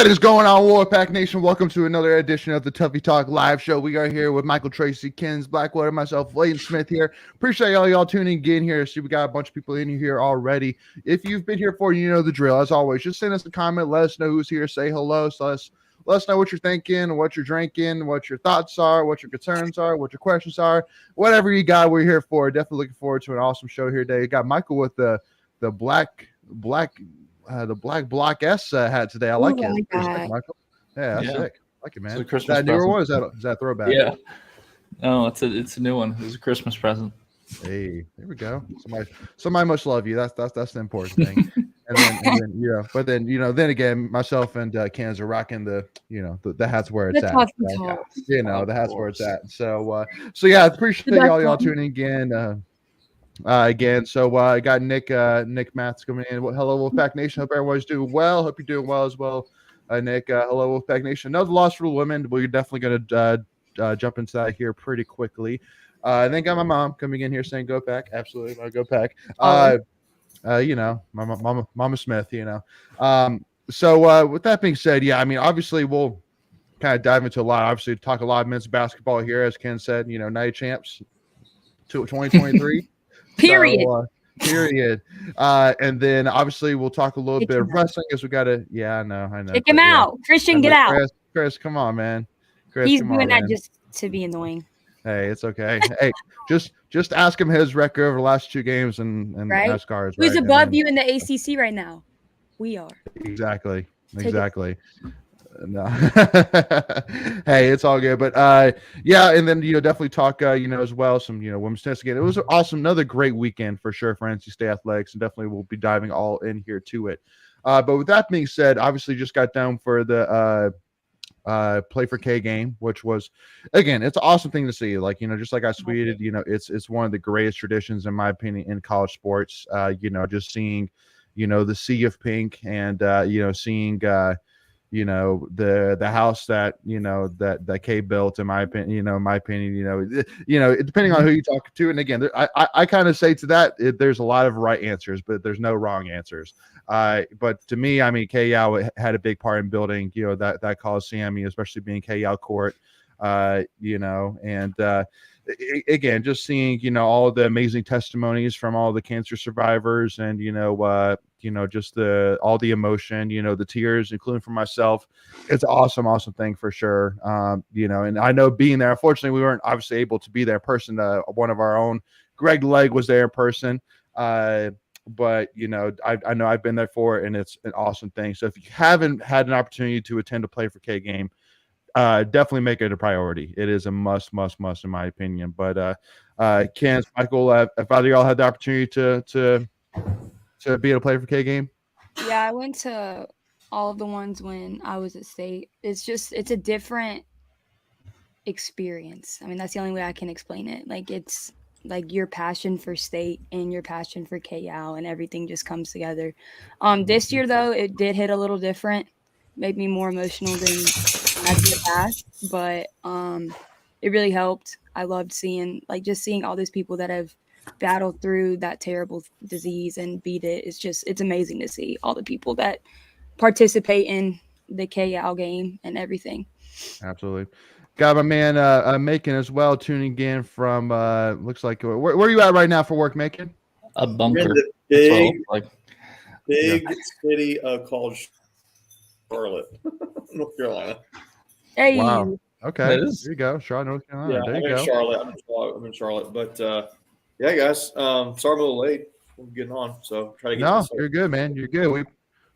What is going on, Wolfpack Nation? Welcome to another edition of the Tuffy Talk live show. We are here with Michael Tracy, Kens Blackwater, myself, Layton Smith here. Appreciate y'all tuning in here. See, we got a bunch of people in here already. If you've been here before, you know the drill. As always, just send us a comment. Let us know who's here. Say hello. So let us know what you're thinking, what you're drinking, what your thoughts are, what your concerns are, what your questions are. Whatever you got, we're here for. Definitely looking forward to an awesome show here today. You got Michael with the black Block S hat today. I like it. Sick, Michael. Yeah, that's sick. I like it, man. Is that a newer one? Is that throwback? Yeah. No, it's a new one. It's a Christmas present. Hey, there we go. Somebody must love you. That's the important thing. and then then again, myself and Kens are rocking the hats where it's at. The hats where it's at. So yeah, appreciate y'all tuning in. Again, so I got Nick Maths coming in. Well, hello, Wolfpack Nation. Hope everyone's doing well. Hope you're doing well as well, Nick. Hello, Wolfpack Nation. Another loss for the women. We're definitely going to jump into that here pretty quickly. Then got my mom coming in here saying, "Go Pack!" Absolutely, I'll go Pack. Mama Smith. So with that being said, yeah, I mean, obviously we'll kind of dive into a lot. Obviously, talk a lot of men's basketball here, as Ken said. Night of champs, 2023. Period. Period. And then obviously we'll talk a little bit of wrestling because we got to. Yeah, I know. Kick him out, Christian. Get out. Chris, come on, man. He's doing that just to be annoying. Hey, it's okay. Hey, just ask him his record over the last 2 games and right? ask ours. Who's above you in the ACC right now? We are. Exactly. No. Hey, it's all good. But yeah, and then definitely talk as well some women's tennis again. It was awesome, another great weekend for sure for NC State athletics, and definitely we'll be diving all in here to it. But with that being said, obviously just got down for the Play4Kay game, which was, again, it's an awesome thing to see. Like just like I tweeted, it's one of the greatest traditions in my opinion in college sports. Just seeing the sea of pink and seeing the house that that Kay built, in my opinion, depending on who you talk to. And again, I kind of say to that, there's a lot of right answers, but there's no wrong answers. But to me, I mean, Kay Yao had a big part in building, that Coliseum, especially being Kay Yao Court, again, just seeing, all the amazing testimonies from all the cancer survivors and, just all the emotion, the tears, including for myself. It's an awesome thing for sure. And I know being there, unfortunately, we weren't obviously able to be there in person. One of our own, Greg Legg, was there in person. But I know I've been there for it, and it's an awesome thing. So if you haven't had an opportunity to attend a Play4Kay game, definitely make it a priority. It is a must in my opinion. But Ken, Michael, if either of y'all had the opportunity to be at a Play4Kay game? Yeah, I went to all of the ones when I was at State. It's a different experience. I mean, that's the only way I can explain it. Like, it's like your passion for State and your passion for Kay Yao, and everything just comes together. This year though, it did hit a little different, made me more emotional than in the past, but it really helped. I loved seeing all those people that have battled through that terrible disease and beat it. It's amazing to see all the people that participate in the Kay Yao game and everything. Absolutely. Got my man Macon as well tuning in from looks like where are you at right now for work, Macon? A bunker. Big city called Charlotte, North Carolina. Hey. Wow. Okay. There you go. Charlotte, North Carolina. Yeah, there you go. I'm in Charlotte. But yeah, guys. Sorry I'm a little late. I'm getting on. So try to get No, you're good, man. You're good.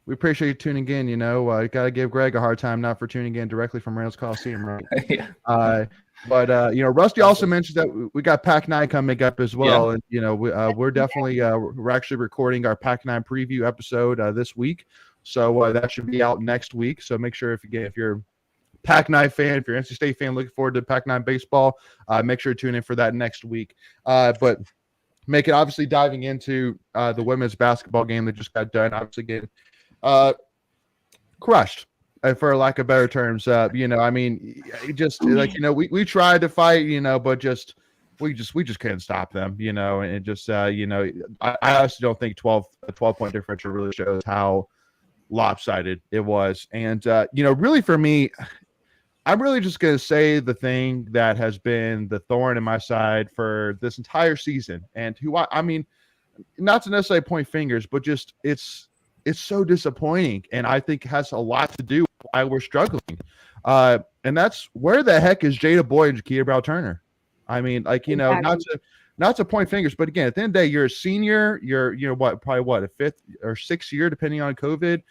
We appreciate you tuning in. You got to give Greg a hard time not for tuning in directly from Reynolds Coliseum, right? Yeah. But Rusty also mentioned that we got Pac-9 coming up as well, and we're definitely we're actually recording our Pac-9 preview episode this week, so that should be out next week. So make sure if you're a Pac-9 fan, if you're an NC State fan, looking forward to Pac-9 baseball, make sure to tune in for that next week. But make it obviously diving into the women's basketball game that just got done. Obviously getting crushed, for lack of better terms. I mean, just like we tried to fight, but we just couldn't stop them, and it just I honestly don't think a 12-point differential really shows how lopsided it was. And, really for me, I'm really just going to say the thing that has been the thorn in my side for this entire season, and I mean, not to necessarily point fingers, but just it's so disappointing, and I think has a lot to do with why we're struggling. And that's where the heck is Jada Boyd and Jakia Brown Turner? I mean, like, not to point fingers, but again, at the end of the day, you're a senior. You're probably a fifth or sixth year, depending on COVID.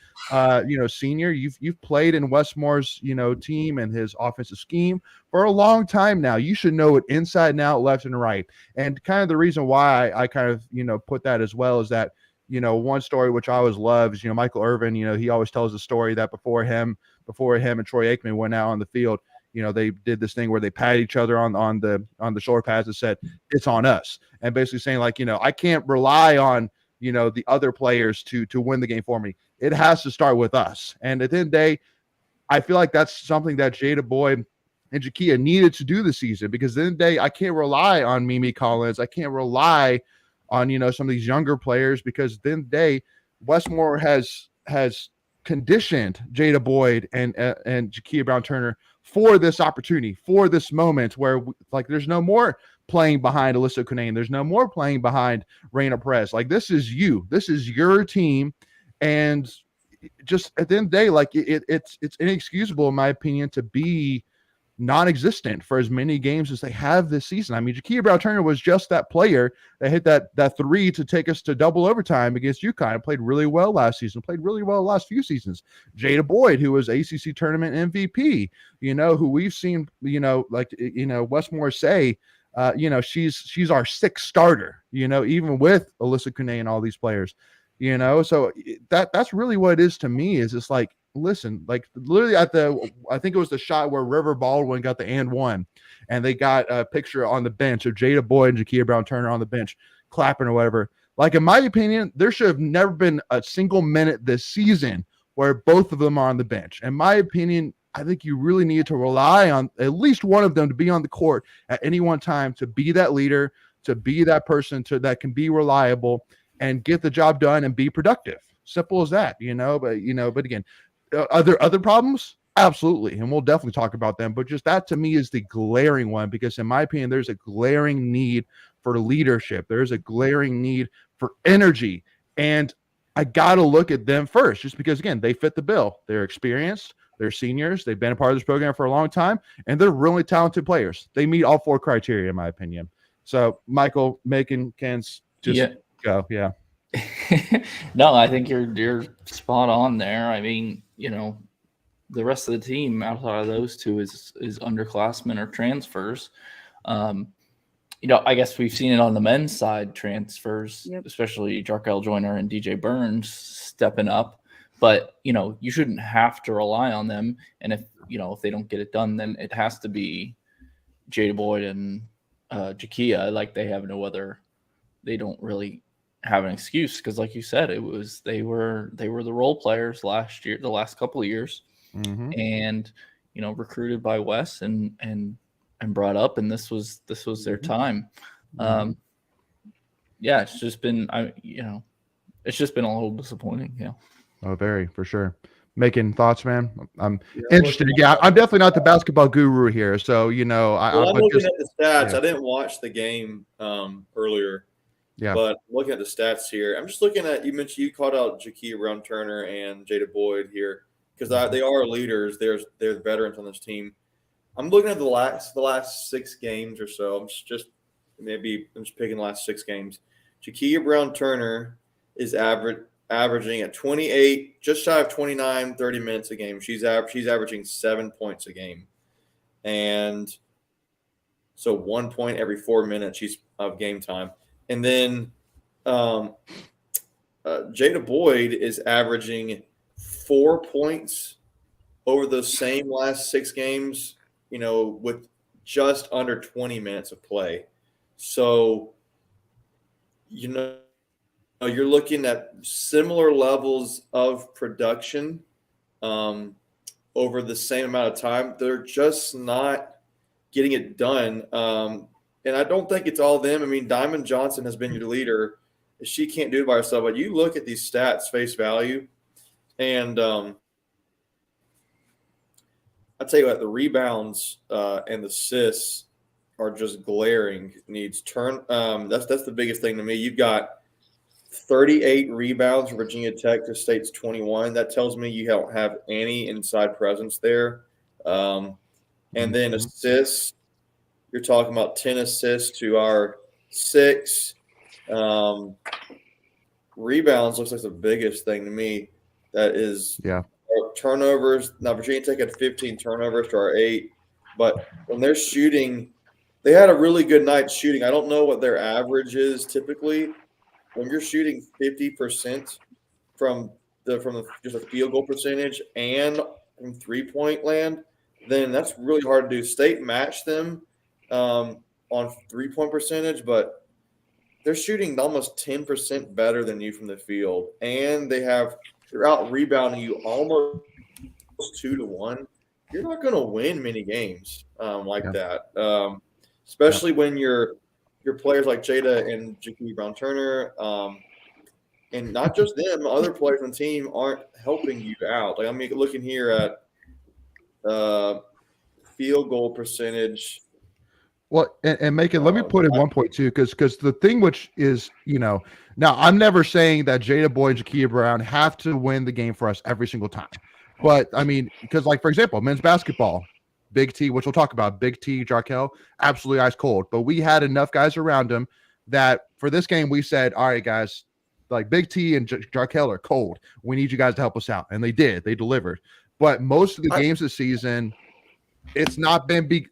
Senior. You've played in Westmore's team and his offensive scheme for a long time now. You should know it inside and out, left and right. And kind of the reason why I kind of put that as well is that one story which I always love is Michael Irvin. He always tells the story that before him and Troy Aikman went out on the field, they did this thing where they patted each other on the shoulder pads and said, "It's on us," and basically saying like, I can't rely on the other players to win the game for me. It has to start with us. And at the end of the day, I feel like that's something that Jada Boyd and Jakia needed to do this season, because at the end of the day, I can't rely on Mimi Collins. I can't rely on some of these younger players, because at the end of the day, Westmore has conditioned Jada Boyd and Jakia Brown Turner for this opportunity, for this moment where there's no more playing behind Alyssa Kunane. There's no more playing behind Raina Perez. Like, this is your team. And just at the end of the day, like it's inexcusable in my opinion to be non-existent for as many games as they have this season. I mean, Jakia Brown Turner was just that player that hit that three to take us to double overtime against UConn, and played really well last season, played really well the last few seasons. Jada Boyd, who was ACC tournament MVP, who we've seen, Westmore say, she's our sixth starter, even with Alyssa Kunane and all these players, so that's really what it is to me. Is it's like, listen, like literally I think it was the shot where River Baldwin got the and one, and they got a picture on the bench of Jada Boyd and Jakia Brown Turner on the bench clapping or whatever. Like, in my opinion, there should have never been a single minute this season where both of them are on the bench. In my opinion, I think you really need to rely on at least one of them to be on the court at any one time, to be that leader, to be that person that can be reliable and get the job done and be productive. Simple as that, but again, other problems? Absolutely. And we'll definitely talk about them. But just that to me is the glaring one, because in my opinion, there's a glaring need for leadership. There's a glaring need for energy. And I got to look at them first, just because, again, they fit the bill. They're experienced. They're seniors. They've been a part of this program for a long time, and they're really talented players. They meet all four criteria, in my opinion. So, Michael, Macon, Ken's, just go. Yeah. No, I think you're spot on there. I mean, the rest of the team outside of those two is underclassmen or transfers. I guess we've seen it on the men's side, transfers, especially Jarkel Joyner and DJ Burns stepping up. But, you shouldn't have to rely on them. And if they don't get it done, then it has to be Jada Boyd and Jakia. Like, they have no other, they don't really have an excuse, because like you said, they were the role players last year, the last couple of years, and recruited by Wes and brought up, and this was their time. It's just been it's just been a little disappointing. Oh, very, for sure. Making thoughts, man. I'm interested. I'm definitely not the basketball guru here, so I'm looking at the stats. I didn't watch the game earlier. Yeah. But looking at the stats here, I'm just looking at, you called out Jakia Brown Turner and Jada Boyd here, because they are leaders. They're veterans on this team. I'm looking at the last 6 games or so. I'm just picking the last 6 games. Jakia Brown Turner is averaging at 28, just shy of 29, 30 minutes a game. She's averaging 7 points a game, and so 1 point every 4 minutes of game time. And then Jada Boyd is averaging 4 points over those same last 6 games, with just under 20 minutes of play. So, you're looking at similar levels of production over the same amount of time. They're just not getting it done. And I don't think it's all them. I mean, Diamond Johnson has been your leader. She can't do it by herself. But you look at these stats face value. And I tell you what, the rebounds and the assists are just glaring needs. That's the biggest thing to me. You've got 38 rebounds for Virginia Tech to State's 21. That tells me you don't have any inside presence there. And then assists, you're talking about 10 assists to our 6. Rebounds looks like the biggest thing to me. That is turnovers. Now, Virginia Tech had 15 turnovers to our 8. But when they're shooting, they had a really good night shooting. I don't know what their average is typically. When you're shooting 50% from just a field goal percentage and from 3-point land, then that's really hard to do. State matched them on 3-point percentage, but they're shooting almost 10% better than you from the field, and they're out rebounding you almost 2-1. You're not going to win many games that, especially when your players like Jada and Jaquie Brown-Turner, and not just them, other players on the team aren't helping you out. Like, I mean, looking here at field goal percentage. Well, and make it. Let me put in 1.2 because the thing which is, now I'm never saying that Jada Boyd and Jaquia Brown have to win the game for us every single time, but I mean, because like for example, men's basketball, Big T, which we'll talk about, Big T, Jarkel, absolutely ice cold, but we had enough guys around him that for this game we said, all right, guys, like Big T and Jarkel are cold. We need you guys to help us out, and they did. They delivered. But most of the games this season, it's not been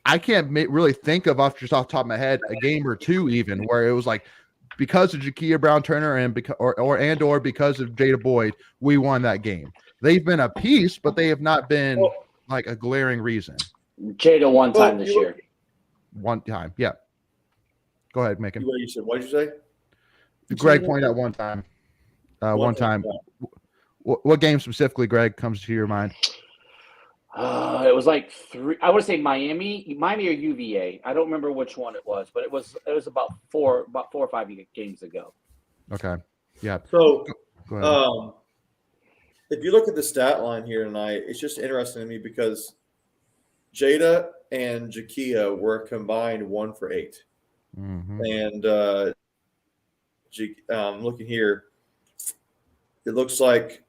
I can't really think of off the top of my head a game or two even where it was like because of Jaquia Brown-Turner and because of Jada Boyd, we won that game. They've been a piece, but they have not been like a glaring reason. Jada one time this year. One time, yeah. Go ahead, Macon. What did you say? Greg pointed out one time. One time. What game specifically, Greg, comes to your mind? It was like 3. I would say Miami or UVA. I don't remember which one it was, but it was about 4 or 5 games ago. Okay. Yeah. So, go ahead. If you look at the stat line here tonight, it's just interesting to me because Jada and Jaquia were combined 1 for 8. And looking here, it looks like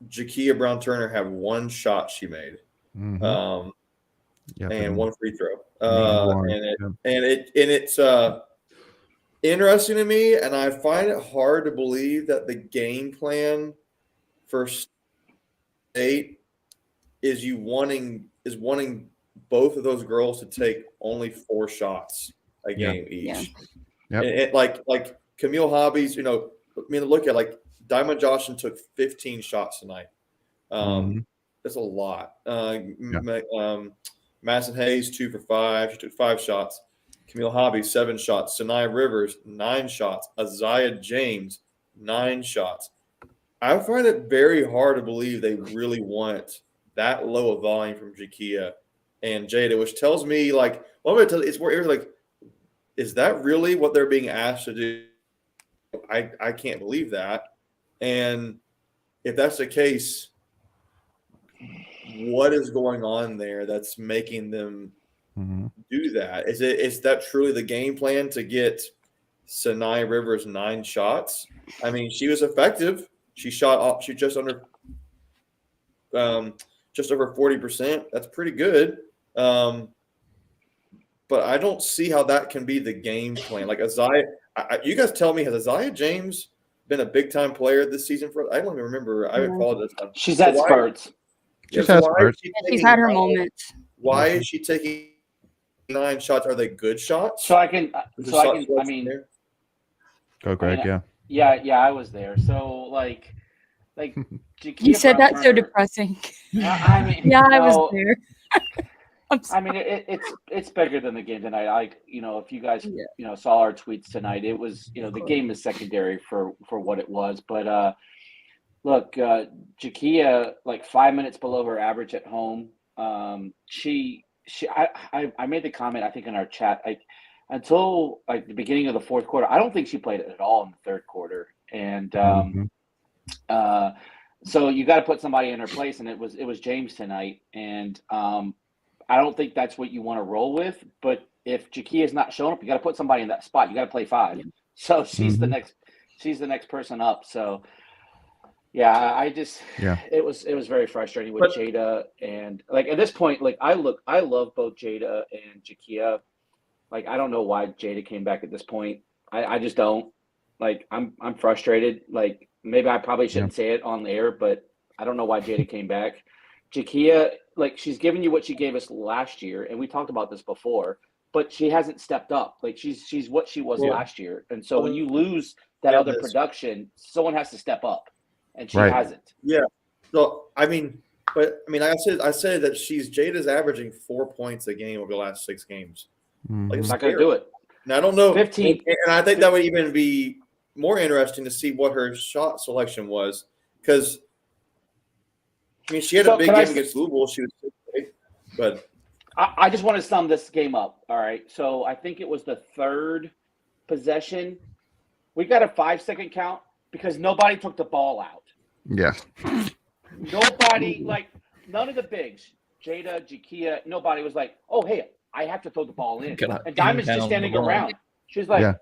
Jaquia Brown-Turner had 1 shot she made. And 1 free throw. It's interesting to me, and I find it hard to believe that the game plan for State is wanting both of those girls to take only 4 shots a game each. Like Camille Hobbies, look at like Diamond Johnson took 15 shots tonight. That's a lot. Madison Hayes 2 for 5. She took 5 shots. Camille Hobby 7 shots. Sanaya Rivers 9 shots. Isaiah James 9 shots. I find it very hard to believe they really want that low of volume from Jaquia and Jada, which tells me I'm going to tell you, it's where like, is that really what they're being asked to do? I can't believe that. And if that's the case, what is going on there that's making them do that? Is that truly the game plan to get Sanaya Rivers 9 shots? I mean, she was effective. She shot off. She just over 40%. That's pretty good. But I don't see how that can be the game plan. Like Isaiah, you guys tell me, has Isaiah James been a big time player this season? I don't even remember. I haven't followed this. She's had spurts. She's had her moments. Why is she taking 9 shots? Are they good shots? I mean, go Greg. Yeah, I was there. So like you said that's so depressing. I mean, I was there. I mean, it's bigger than the game tonight. If you guys saw our tweets tonight, it was the game is secondary for what it was. But look, Jaquia, like 5 minutes below her average at home. I made the comment, I think, in our chat. Until like the beginning of the fourth quarter, I don't think she played it at all in the third quarter. And So you got to put somebody in her place, and it was James tonight. And I don't think that's what you want to roll with. But if Jakia is not showing up, you got to put somebody in that spot. You got to play 5. So she's the next person up. So yeah, it was very frustrating with Jada, and like at this point, like I love both Jada and Jakia. Like I don't know why Jada came back at this point. I just don't. Like I'm frustrated. Like maybe I probably shouldn't say it on the air, but I don't know why Jada came back. Jakia, like she's giving you what she gave us last year, and we talked about this before, but she hasn't stepped up. Like she's what she was last year. And so when you lose that other production, someone has to step up. And she hasn't. Yeah. So I mean, like I said that Jada's averaging 4 points a game over the last 6 games. Like it's not gonna do it. And I don't know. 15. And I think that would even be more interesting to see what her shot selection was, because I mean she had a big game against Louisville. She was great, but I just want to sum this game up. All right. So I think it was the 3rd possession. We got a 5-second count because nobody took the ball out. Yeah. Nobody, like none of the bigs, Jada, Jakia, nobody was like, oh, hey, I have to throw the ball in. And Diamond's just standing around. She's like,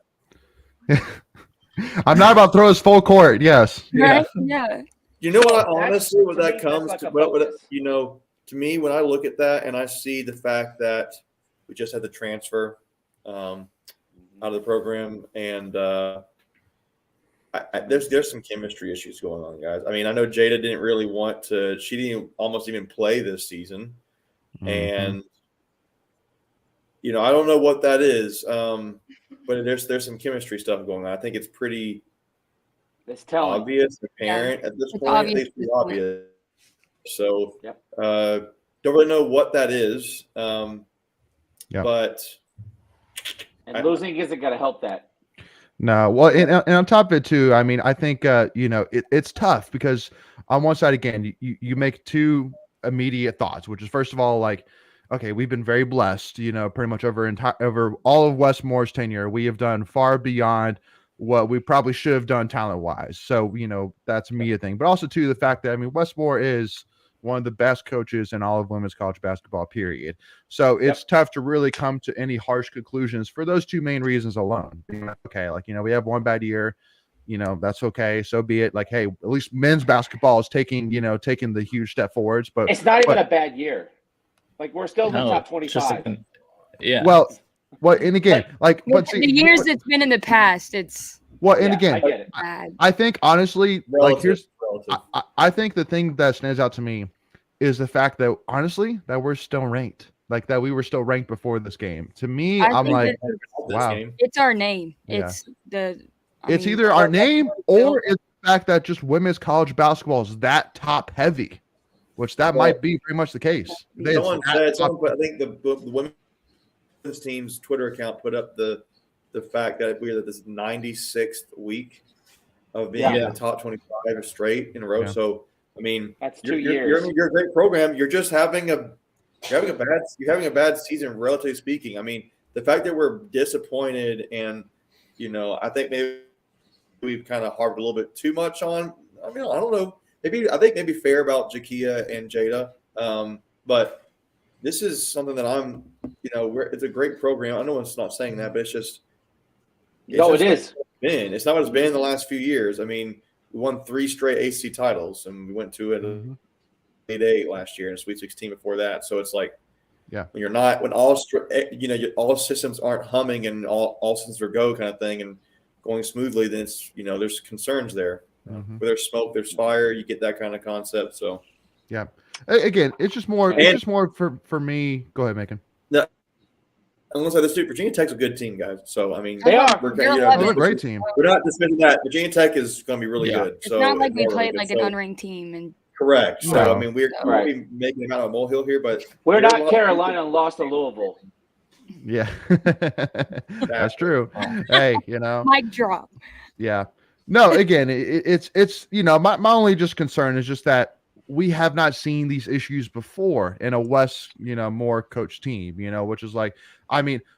I'm not about to throw his full court. Yes. Right? Yeah. You know what? Honestly, when that comes to to me, when I look at that and I see the fact that we just had the transfer out of the program, and there's some chemistry issues going on, guys. I mean, I know Jada didn't really want to. She didn't almost even play this season, and I don't know what that is. But there's some chemistry stuff going on. I think it's pretty obvious, apparent at this point. At least obvious. So, don't really know what that is. But losing isn't going to help that. No, well, and on top of it too, I mean, I think it's tough because on one side, again, you make 2 immediate thoughts, which is first of all, like, okay, we've been very blessed, pretty much over all of Westmore's tenure, we have done far beyond what we probably should have done talent wise. So that's a media thing, but also too the fact that Westmore is one of the best coaches in all of women's college basketball, period. So it's tough to really come to any harsh conclusions for those 2 main reasons alone. Okay, like, we have one bad year, that's okay. So be it. Like, hey, at least men's basketball is taking the huge step forwards, but it's not even a bad year. Like, we're still in the top 25. Well, and again, but see, the years it's been in the past, it's and again, I get it. I think honestly, relative. I think the thing that stands out to me is the fact that honestly that we're still ranked, like that we were still ranked before this game. To me, I'm like, wow, it's our name. Yeah. It's either our name or it's the fact that just women's college basketball is that top heavy, which that might be pretty much the case. Someone said, I think the women's team's Twitter account put up the fact that we're at this 96th week of being in the top 25 straight in a row. So I mean, that's 2 years. You're a great program. You're just having a bad season, relatively speaking. I mean, the fact that we're disappointed, and I think maybe we've kind of harped a little bit too much on. I mean, I don't know. I think maybe fair about Jakia and Jada, but this is something that I'm. It's a great program. I know it's not saying that, but it's just. It is. It's not what it's been in the last few years. I mean, we won 3 straight AC titles, and we went to it 8-8 last year and a Sweet 16 before that. So it's like, when all systems aren't humming and all systems are go kind of thing and going smoothly, then it's there's concerns there. Where there's smoke, there's fire. You get that kind of concept. So again, it's just more. It's just more for me. Go ahead, Macon. No, I'm gonna say this too. Virginia Tech's a good team, guys. So I mean, they are. They're a great team. We're not dismissing that. Virginia Tech is going to be really good. It's not like we played like an unranked team and. Correct. So I mean, we're making them out of a molehill here, but we're not Carolina and lost to Louisville. Yeah, that's true. Hey, mic drop. Yeah. No, again, it's my only just concern is just that we have not seen these issues before in a West, more coach team, which is like,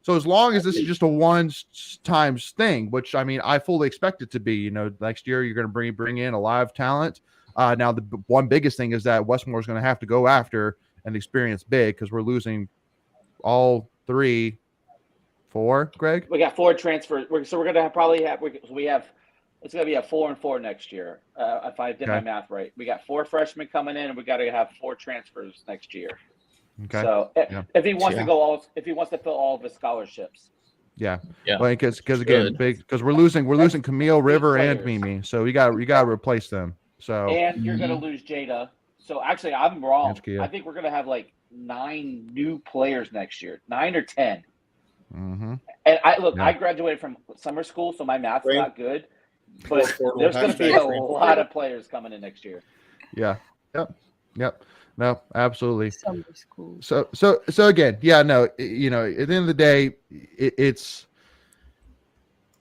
so as long as this is just a one-time thing, which I fully expect it to be, next year you're going to bring in a lot of talent. Now the one biggest thing is that Westmore is going to have to go after and experience big because we're losing all 4, Greg. We got 4 transfers, so we're going to probably have. It's going to be a 4 and 4 next year. If I did my math right, we got 4 freshmen coming in, and we got to have 4 transfers next year. Okay. So if he wants to if he wants to fill all of his scholarships. Yeah. Well, because again, because we're losing Camille, River, and Mimi, so you got to replace them. So and you're going to lose Jada. So actually, I'm wrong. I think we're going to have like 9 new players next year, 9 or 10. Mm-hmm. And I graduated from summer school, so my math's not good. But there's going to be a lot of players coming in next year. Yeah. Yep. No, absolutely. Summer school. So again, at the end of the day,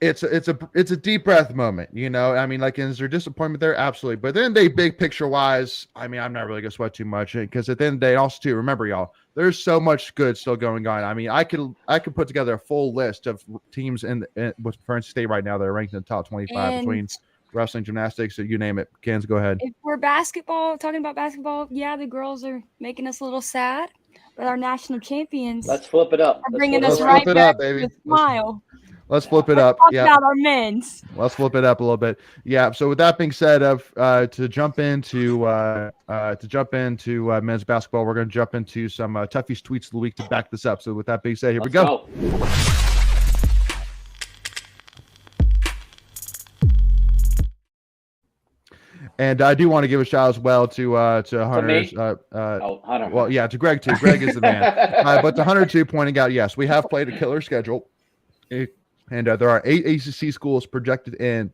it's a deep breath moment, is there disappointment there? Absolutely. But then big picture wise, I'm not really gonna sweat too much because at the end of the day, also too, remember y'all, there's so much good still going on. I could put together a full list of teams with French State right now that are ranked in the top 25 between wrestling, gymnastics, you name it. Kans, go ahead. If we're talking about basketball, the girls are making us a little sad, but our national champions Let's flip it up. are bringing us right back to a smile. Let's flip it up. Talk about our men's. Let's flip it up a little bit. Yeah. So with that being said, to jump into men's basketball, we're going to jump into some Tuffy's tweets of the week to back this up. So with that being said, here we go. And I do want to give a shout as well to Hunter's. Hunter. Well, yeah, to Greg too. Greg is the man. But to Hunter too, pointing out, yes, we have played a killer schedule. And there are 8 ACC schools projected in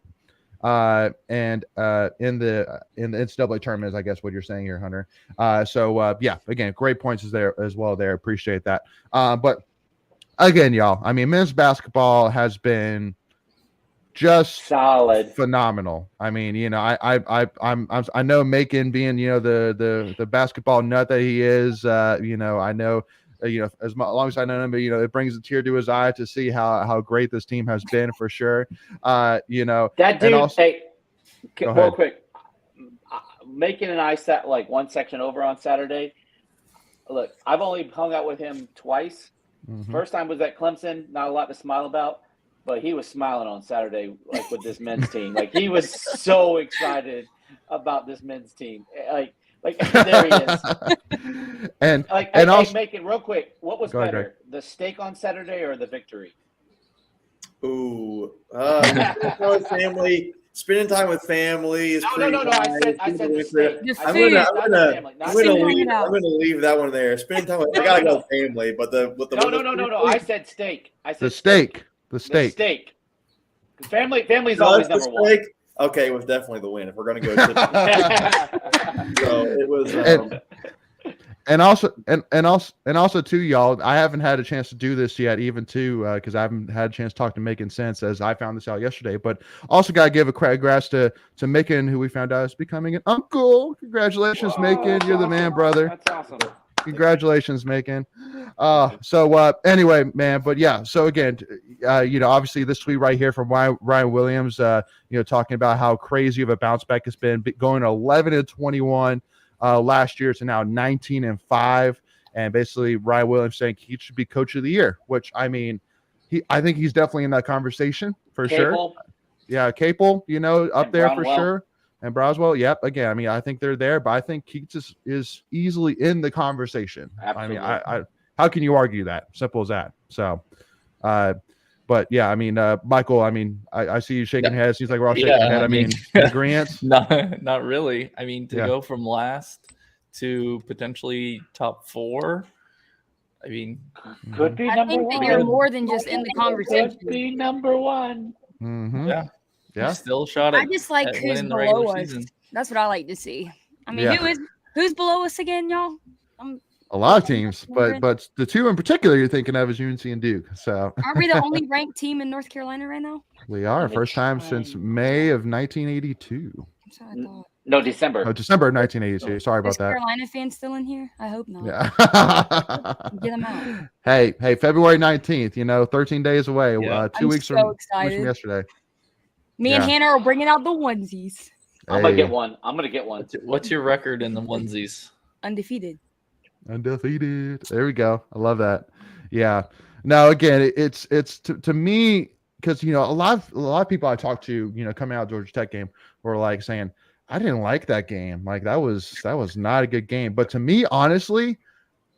the NCAA tournament, is I guess what you're saying here, Hunter. Again, great points is there as well. There, appreciate that. But again, y'all, men's basketball has been just solid, phenomenal. I know Macon being the basketball nut that he is. I know. As long as I know him, it brings a tear to his eye to see how great this team has been for sure. That dude. Real quick, Macon and I sat like one section over on Saturday. Look, I've only hung out with him twice. Mm-hmm. First time was at Clemson. Not a lot to smile about, but he was smiling on Saturday, like with this men's team. Like he was so excited about this men's team. Like there he is. Macon, real quick, what was better, the steak on Saturday or the victory? Ooh, family. Spending time with family is no. I said the steak. I'm gonna leave that one there. Spending time with I gotta go family, but no. I said steak. I said the steak. The steak. Family's always number one. Okay, it was definitely the win. If we're gonna go, so it was. And also too, y'all. I haven't had a chance to do this yet, even too, because I haven't had a chance to talk to Macon since, as I found this out yesterday. But also got to give a congrats to Macon, who we found out is becoming an uncle. Congratulations, Macon! You're the man, brother. That's awesome. Congratulations, Macon. Anyway, man, but yeah. So again, obviously this tweet right here from Ryan Williams, talking about how crazy of a bounce back it's been, going 11-21 last year to now 19-5, and basically Ryan Williams saying he should be coach of the year, which I think he's definitely in that conversation for sure. Yeah, Capel, up there for sure. And Braswell, yep. Again, I think they're there, but I think Keats is easily in the conversation. Absolutely. I how can you argue that? Simple as that. So, but yeah, Michael, I see you shaking heads. Seems like we're all shaking head. Agreement? Not really. To go from last to potentially top 4. Could be I number think one. that you're more than just in the conversation. Could be number one. Mm-hmm. Yeah. Still shot at. I just like who's below us. That's what I like to see. Who's below us again, y'all? A lot of teams, but the 2 in particular you're thinking of is UNC and Duke. So aren't we the only ranked team in North Carolina right now? We are. First time since May of 1982. That's what I thought. No, December. Oh, December 1982. Sorry about Is that. Carolina fans still in here? I hope not. Yeah. Get them out. Hey, February 19th, 13 days away. Yeah. 2 I'm weeks so from 2 weeks excited. from yesterday. Me and Yeah. Hannah are bringing out the onesies. I'm gonna Hey. get one. I'm gonna get one. What's your record in the onesies? Undefeated. Undefeated. There we go. I love that. Yeah. Now again, it's to me, because a lot of people I talked to, coming out of Georgia Tech game were like saying, I didn't like that game. Like that was not a good game. But to me, honestly,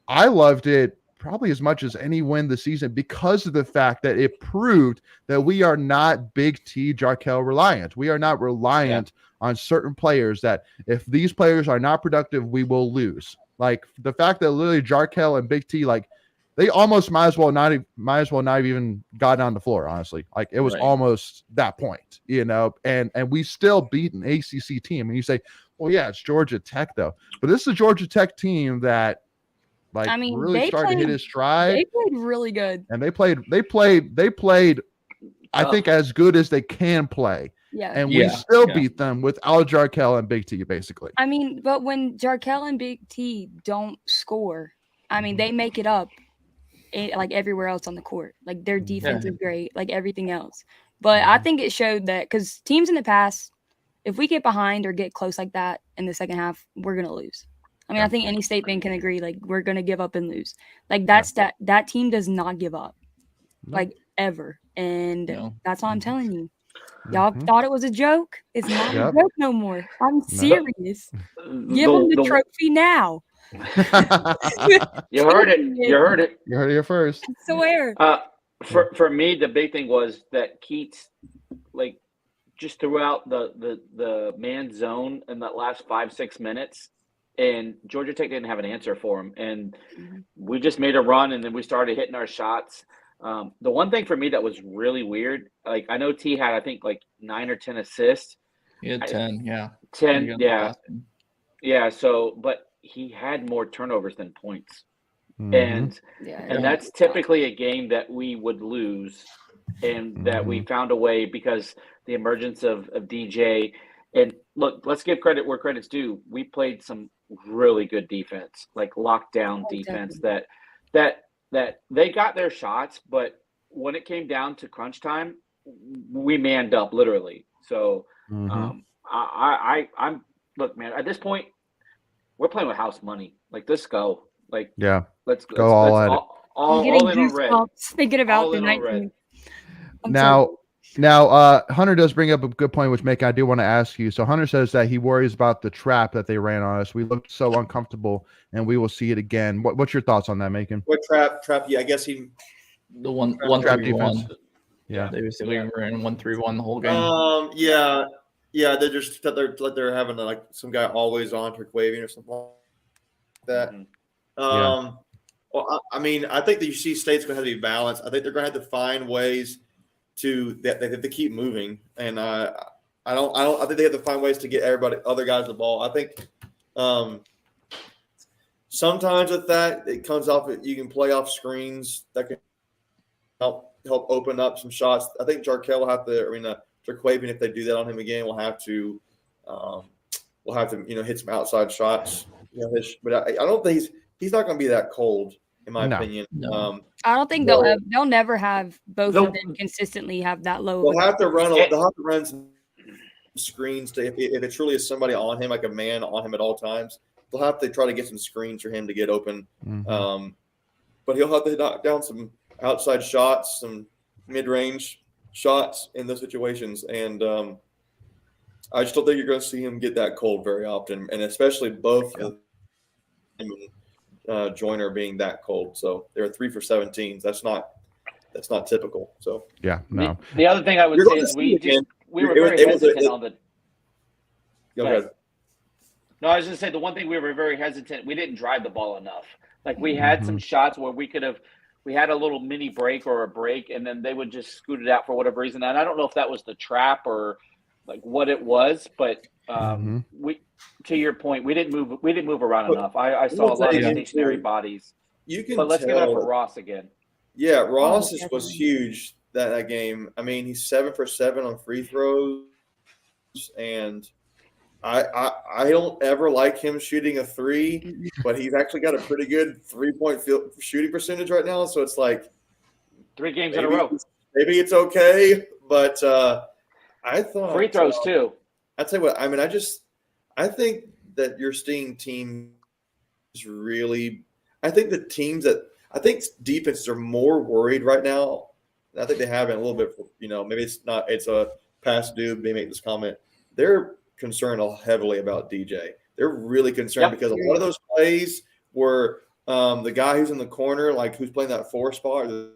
I loved it probably as much as any win this season because of the fact that it proved that we are not Big T Jarkel reliant. We are not reliant on certain players that if these players are not productive, we will lose. Like the fact that literally Jarkel and Big T, like they almost might as well not have even gotten on the floor, honestly. Like it was Right. almost that point, and we still beat an ACC team. And you say, well, yeah, it's Georgia Tech though. But this is a Georgia Tech team that really started to hit his stride. They played really good. And they played, I think, as good as they can play. Yeah. And we still beat them without Jarkel and Big T, basically. I mean, but when Jarkel and Big T don't score, I mean, they make it up like everywhere else on the court. Like their defense is great, like everything else. But I think it showed that because teams in the past, if we get behind or get close like that in the second half, we're going to lose. I mean, I think any state fan can agree, like, we're going to give up and lose. Like, that team does not give up, like, ever. And that's what I'm telling you. Y'all thought it was a joke? It's not a joke no more. I'm serious. Give them the trophy now. You heard it. You heard it. You heard it here first. I swear. For me, the big thing was that Keats, like, just throughout the man zone in that last 5-6 minutes, and Georgia Tech didn't have an answer for him. And we just made a run, and then we started hitting our shots. The one thing for me that was really weird, like I know T had, I think, like 9 or 10 assists. He had 10, 10, yeah. So, but he had more turnovers than points. And that's typically a game that we would lose, and that we found a way because the emergence of DJ. And look, let's give credit where credit's due. We played some really good defense, like lockdown defense that they got their shots, but when it came down to crunch time, we manned up literally. So I'm look, man, at this point, we're playing with house money. Like, let's go. Like, let's go all at it. All in on red. Thinking about the 19th. Now, Hunter does bring up a good point, which I do want to ask you. So Hunter says that he worries about the trap that they ran on us. We looked so uncomfortable, and we will see it again. What's your thoughts on that, Macon? What trap? Yeah, I guess he. The one trap defense. defense. Yeah, they basically were in 1-3-1 the whole game. Yeah. They just they're having like some guy always on waving or something like that. Well, I mean, I think that you see State's going to have to be balanced. I think they're going to have to find ways to keep moving, and I think they have to find ways to get other guys the ball. I think sometimes with that it comes off. You can play off screens that can help open up some shots. I think Jarkel will have to. Jaquavian, if they do that on him again, will have to hit some outside shots. But I don't think he's not going to be that cold. In my opinion, I don't think they'll never have both of them consistently have that low. They'll have to run some screens if it truly is somebody on him, like a man on him at all times. They'll have to try to get some screens for him to get open. But he'll have to knock down some outside shots, some mid-range shots in those situations, and I just don't think you're going to see him get that cold very often, and especially both of him and Joyner being that cold. So they're 3 for 17. That's not typical. So no. The other thing I would say is we were very hesitant on the. Go ahead. No, I was going to say the one thing we were very hesitant. We didn't drive the ball enough. Like we had some shots where we had a little mini break or a break, and then they would just scoot it out for whatever reason. And I don't know if that was the trap or like what it was, but to your point, we didn't move around enough. I saw a lot of stationary bodies. But let's give it up for Ross again. Yeah, Ross was huge that game. I mean, he's 7 for 7 on free throws, and I don't ever like him shooting a three, but he's actually got a pretty good 3-point shooting percentage right now. So it's like 3 games in a row. Maybe it's okay, but I thought free throws too. I'll tell you what. I mean, I think that you're seeing teams really. I think defenses are more worried right now. I think they have been a little bit. Maybe it's a past due. They make this comment. They're concerned heavily about DJ. They're really concerned because a lot of those plays were the guy who's in the corner, like who's playing that 4 spot or the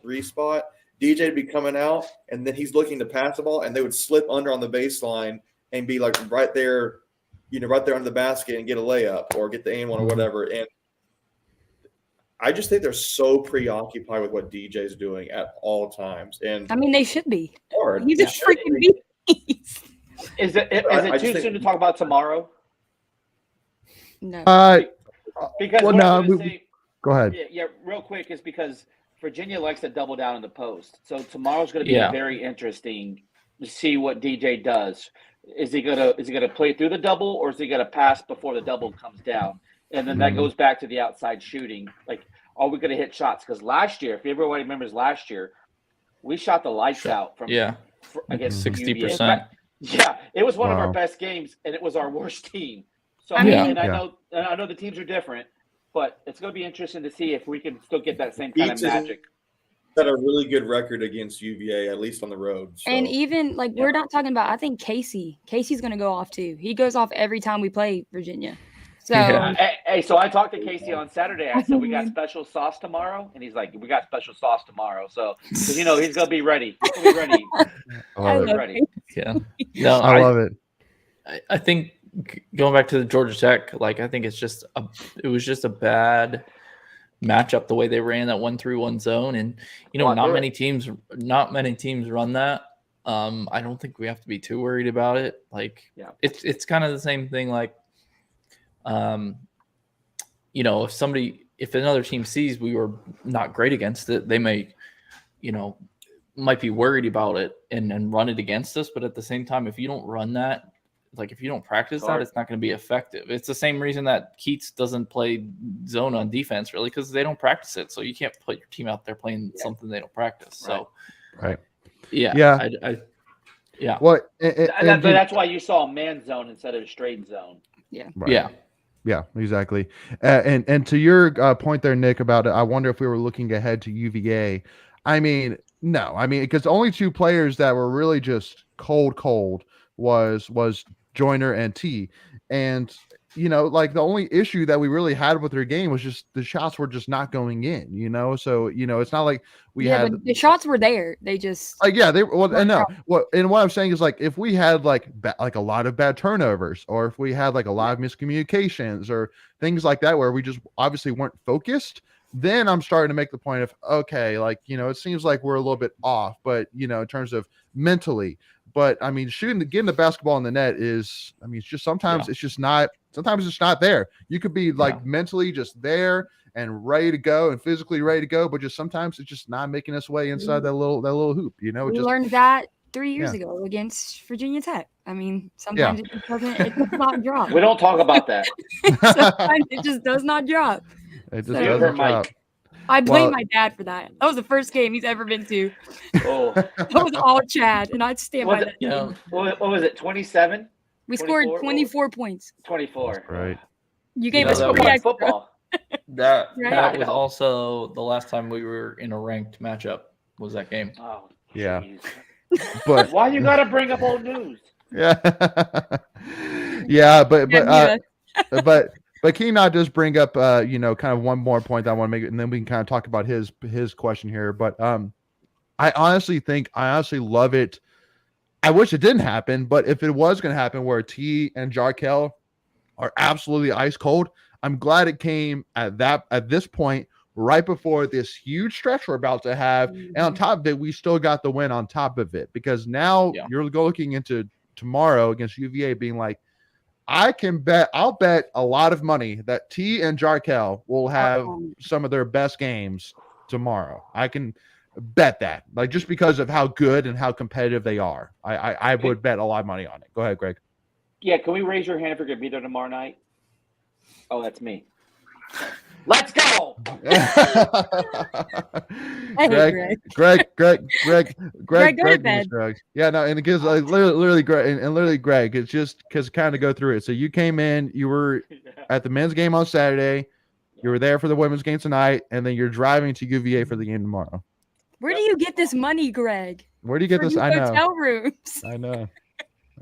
3 spot. DJ would be coming out, and then he's looking to pass the ball, and they would slip under on the baseline and be like right there, right there under the basket and get a layup or get the aim one or whatever. And I just think they're so preoccupied with what DJ's doing at all times. And I mean, they should be. Hard. He's a freaking beast. Is it too soon to talk about tomorrow? No. Because go ahead. Yeah, real quick is because Virginia likes to double down in the post. So tomorrow's going to be very interesting to see what DJ does. Is he gonna play through the double, or is he gonna pass before the double comes down? And then that goes back to the outside shooting. Like, are we gonna hit shots? Because last year, if everybody remembers last year, we shot the lights out from against 60%. Yeah, it was one of our best games, and it was our worst team. So I know the teams are different, but it's going to be interesting to see if we can still get that same kind of magic. Had a really good record against UVA, at least on the road. So. And even we're not talking about. I think Casey's going to go off too. He goes off every time we play Virginia. So so I talked to Casey on Saturday. I said we got special sauce tomorrow, and he's like, "We got special sauce tomorrow." So because he's going to be ready. He's going to be ready. I love ready. Yeah. No, I love it. I think going back to the Georgia Tech, I think it was just a bad matchup the way they ran that 1-3-1 zone, and not many teams run that. I don't think we have to be too worried about it. It's kind of the same thing. If another team sees we were not great against it, they might be worried about it and run it against us. But at the same time, if you don't run that, if you don't practice that, it's not going to be effective. It's the same reason that Keats doesn't play zone on defense, really, because they don't practice it. So you can't put your team out there playing something they don't practice. Right. So, yeah. What? That's why you saw a man zone instead of a straight zone. Yeah. Right. Yeah, exactly. And to your point there, Nick, about it, I wonder if we were looking ahead to UVA. I mean, no. I mean, because the only 2 players that were really just cold was Joyner and T. And, the only issue that we really had with their game was just the shots were just not going in, So, it's not like we had. But the shots were there. They just. What I'm saying is if we had a lot of bad turnovers, or if we had a lot of miscommunications or things like that, where we just obviously weren't focused, then I'm starting to make the point of, okay, it seems like we're a little bit off, but, in terms of mentally. But I mean, getting the basketball in the net is, it's just sometimes it's just not there. You could be mentally just there and ready to go and physically ready to go, but just sometimes it's just not making its way inside that little hoop. We learned that 3 years ago against Virginia Tech. I mean, sometimes it does not drop. We don't talk about that. Sometimes it just does not drop. It just doesn't drop. I blame my dad for that. That was the first game he's ever been to. Oh, that was all Chad, and I'd stand by that. What was it? 27. We scored 24 points. 24. Right. You gave us football. That was also the last time we were in a ranked matchup. Was that game? Oh, yeah. But why you gotta bring up old news? Yeah. But can you not just bring up, kind of one more point that I want to make, and then we can kind of talk about his question here. But I honestly love it. I wish it didn't happen, but if it was going to happen where T and Jarkel are absolutely ice cold, I'm glad it came at this point, right before this huge stretch we're about to have. And on top of it, we still got the win on top of it, because now you're looking into tomorrow against UVA being like, I'll bet a lot of money that T and Jarkel will have some of their best games tomorrow. I can bet that, just because of how good and how competitive they are. I would bet a lot of money on it. Go ahead, Greg. Can we raise your hand if you're gonna be there tomorrow night? Oh, that's me. Let's go. Greg, Greg, go to bed. Yeah, no, and because like literally Greg and literally Greg, it's just because kind of go through it. So you came in, you were at the men's game on Saturday, you were there for the women's game tonight, and then you're driving to UVA for the game tomorrow. Where do you get this money, Greg? Where do you get this? I know. Hotel rooms. I know.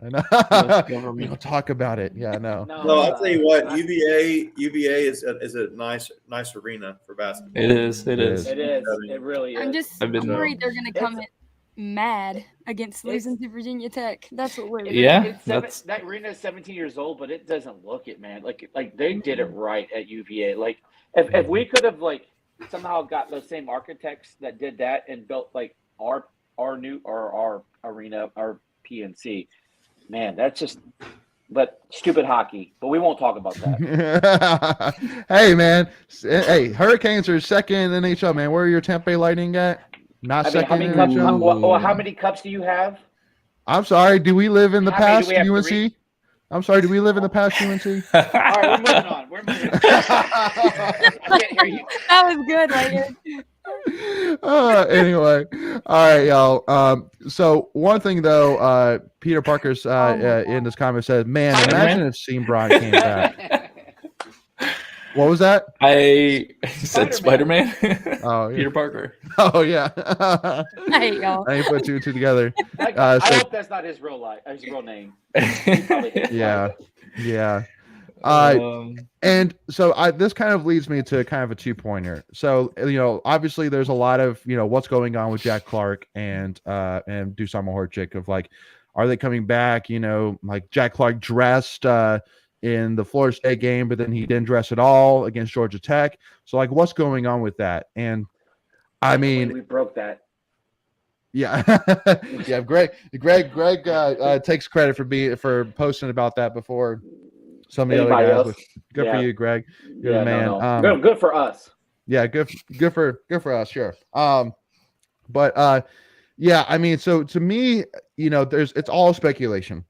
We don't talk about it. Yeah, no. No, I'll tell you what. UVA is a nice arena for basketball. It is. It really is. I'm just worried they're gonna come in mad against losing to Virginia Tech. That's what we're. Yeah, that arena is 17 years old, but it doesn't look it, man. Like they did it right at UVA. Like if we could have like somehow got those same architects that did that and built like our arena, our PNC. Man, that's just stupid hockey. But we won't talk about that. Hey, man. Hey, Hurricanes are second in the NHL, man. Where are your Tampa Bay Lightning at? Second in the NHL? How many cups do you have? I'm sorry. Do we live in the past UNC? 3? I'm sorry. Do we live in the past UNC? All right, we're moving on. I can't hear you. That was good, Lightning. Anyway, all right, y'all. So one thing though, Peter Parker's in this comment said, "Man, imagine if Seam Braun came back." What was that? I said Spider-Man. Oh, yeah. Peter Parker. Oh yeah. I hate y'all. I ain't put two together. I hope that's not his real name. Yeah. And so this kind of leads me to kind of a 2-pointer. So, obviously there's a lot of, what's going on with Jack Clark and Dusan Mahorchik of like, are they coming back? Like Jack Clark dressed in the Florida State game, but then he didn't dress at all against Georgia Tech. So like, what's going on with that? And I mean, we broke that. Yeah. Yeah. Greg takes credit for posting about that before some of the other guys. Good for you, Greg. You're the man. No. Good for us. Yeah. Good for us. Sure. But yeah, I mean, so to me, it's all speculation.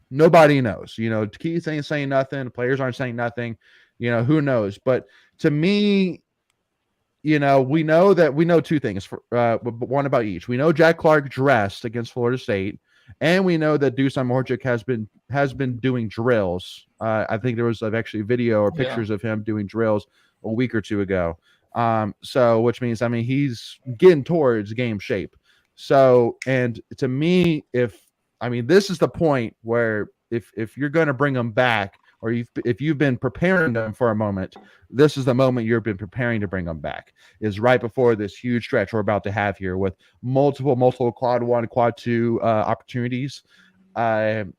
Nobody knows, Keith ain't saying nothing. The players aren't saying nothing, who knows? But to me, we know two things, one about each. We know Jack Clark dressed against Florida State, and we know that Dusan Mahorchik has been doing drills. I think there was actually video or pictures of him doing drills a week or two ago. So which means, he's getting towards game shape. So, and to me, this is the point where if you're going to bring them back, or if you've been preparing them for a moment, this is the moment you've been preparing to bring them back, is right before this huge stretch we're about to have here with multiple quad 1, quad 2 opportunities. And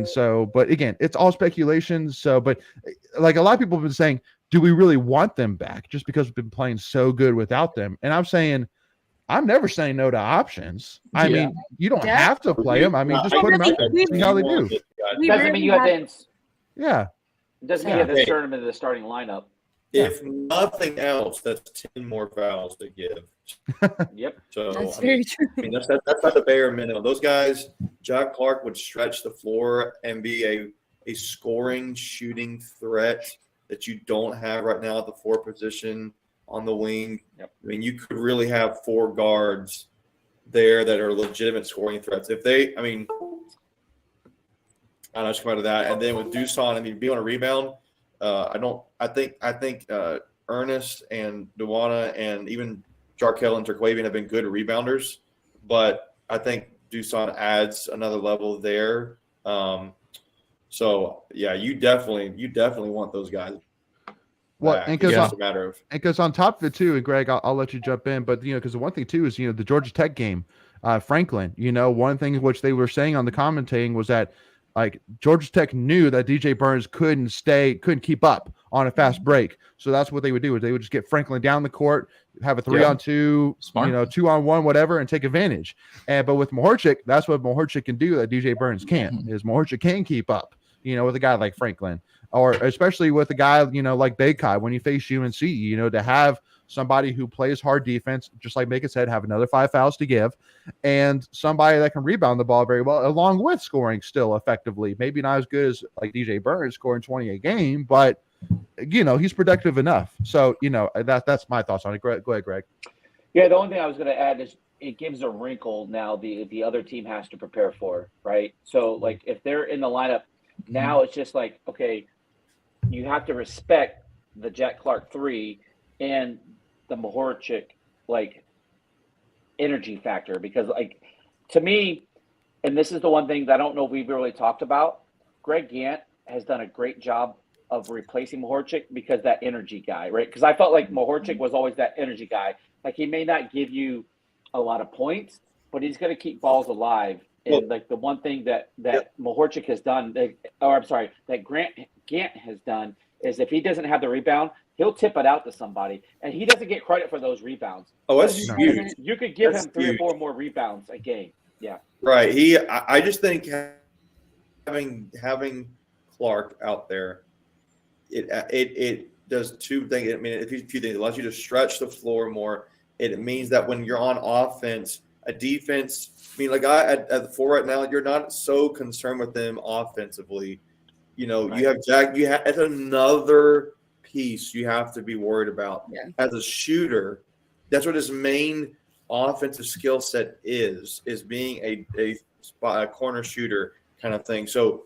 so, but again, it's all speculation. So, but like a lot of people have been saying, do we really want them back just because we've been playing so good without them? And I'm never saying no to options. I mean, you don't have to play them. Just put them out there. See how they do. Doesn't mean you have to. Yeah. Doesn't mean you have to insert them into the starting lineup. If nothing else, that's 10 more fouls to give. Yep. So that's very true. That's not the bare minimum. Those guys, Jack Clark would stretch the floor and be a scoring, shooting threat that you don't have right now at the 4 position on the wing. Yep. You could really have 4 guards there that are legitimate scoring threats. If they, I don't know, just come out of that. And then with Dusan, being on a rebound, I think Ernest and Duana and even Jarkel and Turquavian have been good rebounders, but I think Dusan adds another level there. So yeah, you definitely want those guys. Well, and because on top of it too, and Greg, I'll let you jump in, but because the one thing too is the Georgia Tech game, Franklin. One thing which they were saying on the commentating was that like Georgia Tech knew that DJ Burns couldn't keep up on a fast break, so that's what they would do. Is they would just get Franklin down the court, have a 3-on-2, Smart. 2-on-1, whatever, and take advantage. But with Mahorchik, that's what Mahorchik can do that DJ Burns can't. Is Mahorchik can keep up, with a guy like Franklin, or especially with a guy like Bekai when you face UNC, to have somebody who plays hard defense, just like Macon said, have another 5 fouls to give, and somebody that can rebound the ball very well, along with scoring still effectively. Maybe not as good as like DJ Burns scoring 20 a game, but he's productive enough. So that's my thoughts on it. Go ahead, Greg. Yeah, the only thing I was going to add is it gives a wrinkle now the other team has to prepare for, right? So, like, if they're in the lineup, now it's just like, okay, you have to respect the Jack Clark 3 and the Mahorchik, like, energy factor. Because, like, to me, and this is the one thing that I don't know if we've really talked about, Greg Gant has done a great job of replacing Mahorchik because that energy guy, right? Because I felt like Mahorchik was always that energy guy. Like, he may not give you a lot of points, but he's going to keep balls alive. And like the one thing that Mahorchik has done, that Gant has done is if he doesn't have the rebound, he'll tip it out to somebody, and he doesn't get credit for those rebounds. Oh, that's huge. You could give him 3 or 4 more rebounds a game. Yeah, right. I just think having Clark out there, it does 2 things. I mean, a few things. It allows you to stretch the floor more. It means that when you're on offense, a defense. I mean, like at the 4 right now, you're not so concerned with them offensively. Right. You have Jack. It's another piece you have to be worried about as a shooter. That's what his main offensive skill set is being a corner shooter kind of thing. So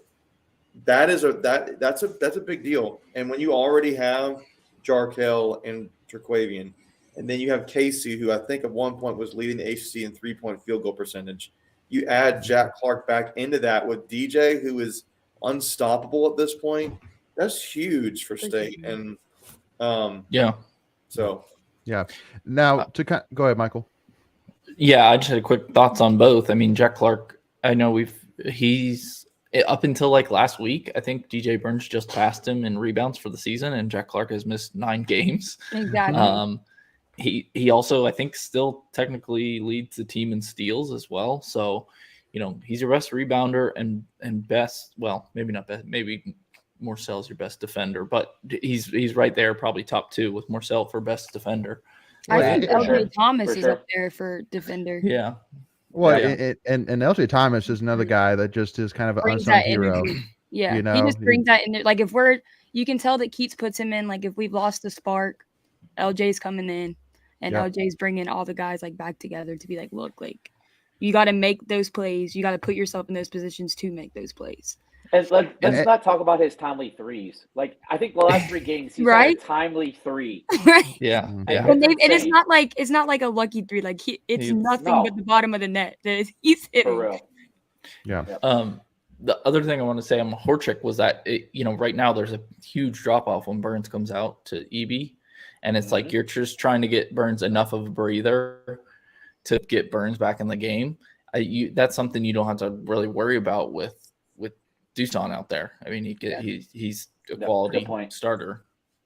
that's a big deal. And when you already have Jarkel and Terquavian, and then you have Casey, who I think at one point was leading the ACC in 3-point field goal percentage. You add Jack Clark back into that with DJ, who is unstoppable at this point. That's huge for State. And So now go ahead, Michael. Yeah, I just had quick thoughts on both. I mean, Jack Clark, I know he's up until like last week, I think DJ Burns just passed him in rebounds for the season, and Jack Clark has missed 9 games. Exactly. He also, I think, still technically leads the team in steals as well. So, he's your best rebounder and best. Well, maybe not best. Maybe Morcell's your best defender, but he's right there, probably top 2 with Morcell for best defender. I think LJ Thomas is up there for defender. Yeah. Well, and LJ Thomas is another guy that just is kind of an unsung hero. Yeah, he just brings that in. Like you can tell that Keats puts him in. Like if we've lost the spark, LJ's coming in, and LJ's bringing all the guys like back together to be like, look, like you got to make those plays. You got to put yourself in those positions to make those plays. And let's not talk about his timely threes. Like I think the last 3 games he's had a timely 3. Right. Yeah. And it's not like a lucky 3. Like it's nothing but the bottom of the net that he's hitting. For real. Yeah. The other thing I want to say on Mahorchik was that right now there's a huge drop off when Burns comes out to EB, and it's like you're just trying to get Burns enough of a breather to get Burns back in the game. That's something you don't have to really worry about with Dusan out there. I mean, he's a quality starter.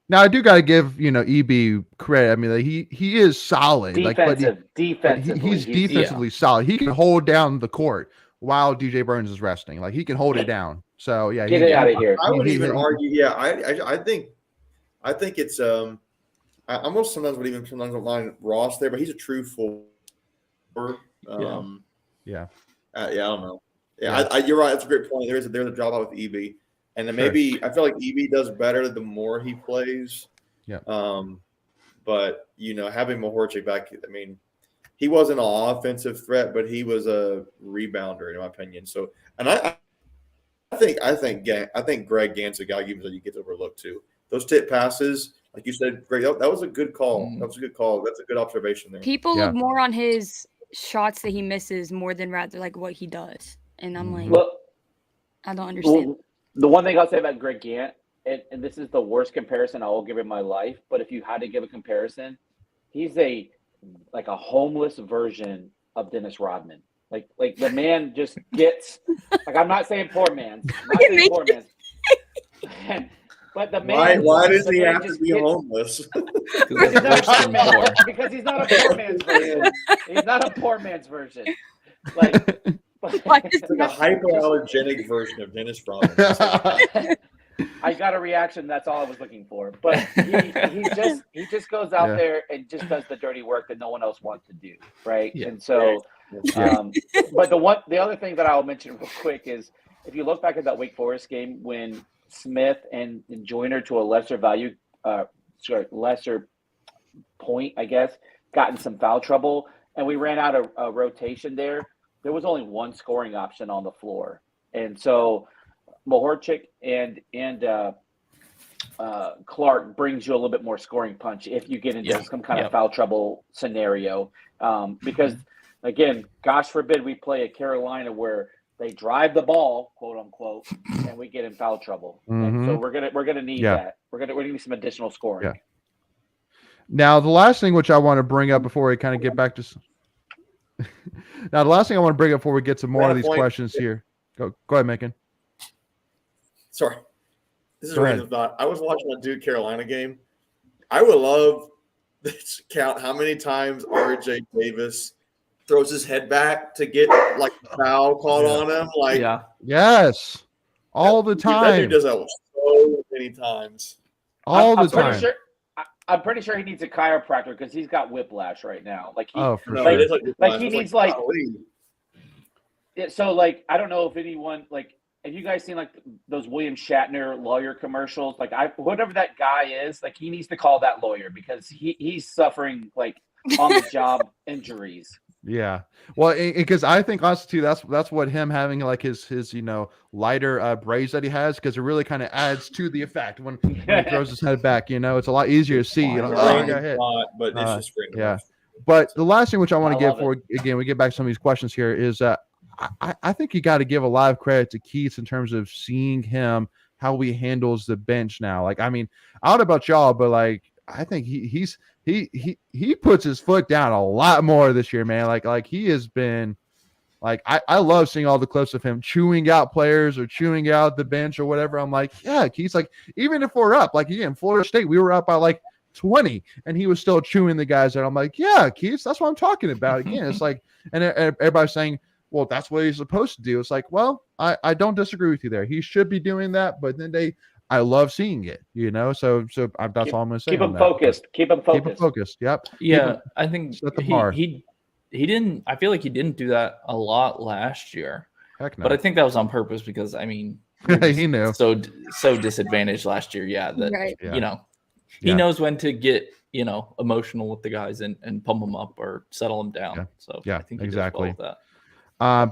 Now I do got to give EB credit. I mean, he is solid. Defensively, he's defensively solid. He can hold down the court while DJ Burns is resting. Like he can hold it down. So yeah, get it out of here. I would even argue. Yeah, I think it's I almost sometimes line Ross there, but he's a true forward. I don't know. Yeah, you're right. That's a great point. There's a drop out with EB, and then maybe I feel like EB does better the more he plays. Yeah. But having Mahorchik back, I mean, he wasn't an offensive threat, but he was a rebounder in my opinion. So, and I think Greg Gant's a guy you get overlooked too. Those tip passes, like you said, Greg, that was a good call. That was a good call. That's a good observation there. People look more on his shots that he misses more than rather like what he does. And I'm like, I don't understand. Well, the one thing I'll say about Greg Gant, and this is the worst comparison I will give in my life, but if you had to give a comparison, he's a homeless version of Dennis Rodman. Like the man just gets like I'm not saying poor man's. But the man why does he have to be homeless? Because he's not a poor man's version. He's not a poor man's version. Like it's like a hypoallergenic version of Dennis Rodman. I got a reaction. That's all I was looking for. But he just goes out there and just does the dirty work that no one else wants to do, right? Yeah. And so, but the other thing that I'll mention real quick is if you look back at that Wake Forest game when Smith and Joyner to a lesser point, I guess, got in some foul trouble, and we ran out of a rotation there. There was only one scoring option on the floor, and so Mahorchik and Clark brings you a little bit more scoring punch if you get into some kind of foul trouble scenario. Because again, gosh forbid we play at Carolina where they drive the ball, quote unquote, and we get in foul trouble. And so we're gonna need that. We're gonna need some additional scoring. Yeah. Now the last thing which I want to bring up before we kind of get back to now the last thing I want to bring up before we get to more of these questions here. Go ahead, Macon. Sorry. This is a random thought. I was watching a Duke Carolina game. I would love to count how many times RJ Davis throws his head back to get like a foul called on him. Like yes. All the time. That dude does that so many times. All the time. I'm pretty sure he needs a chiropractor because he's got whiplash right now. Like he, for sure. Like he needs so like I don't know if anyone like have you guys seen like those William Shatner lawyer commercials? Like whatever that guy is, like he needs to call that lawyer because he's suffering like on the job injuries. Yeah. Well, because I think honestly too, that's what him having like his lighter braids that he has, because it really kind of adds to the effect when he throws his head back. It's a lot easier to see. But it's just great. Yeah. But the last thing which I want to get for again, we get back to some of these questions here is I think you got to give a lot of credit to Keith in terms of seeing him how he handles the bench now. Like, I mean, I don't know about y'all, but like I think he puts his foot down a lot more this year, man. Like he has been like I love seeing all the clips of him chewing out players or chewing out the bench or whatever. I'm like, yeah, Keith's like, even if we're up, like again, Florida State, we were up by like 20 and he was still chewing the guys out. I'm like, yeah, Keith, that's what I'm talking about. Again, it's like, and everybody's saying, well, that's what he's supposed to do. It's like, well, I don't disagree with you there. He should be doing that, but then I love seeing it, so that's all I'm going to say. Keep him focused. Keep him focused. Yep. Yeah. I think he didn't, I feel like he didn't do that a lot last year. Heck no. But I think that was on purpose because I mean, he knew so disadvantaged last year. Yeah. That, he knows when to get, emotional with the guys and pump them up or settle them down. Yeah. So yeah, I think he exactly. does well with that.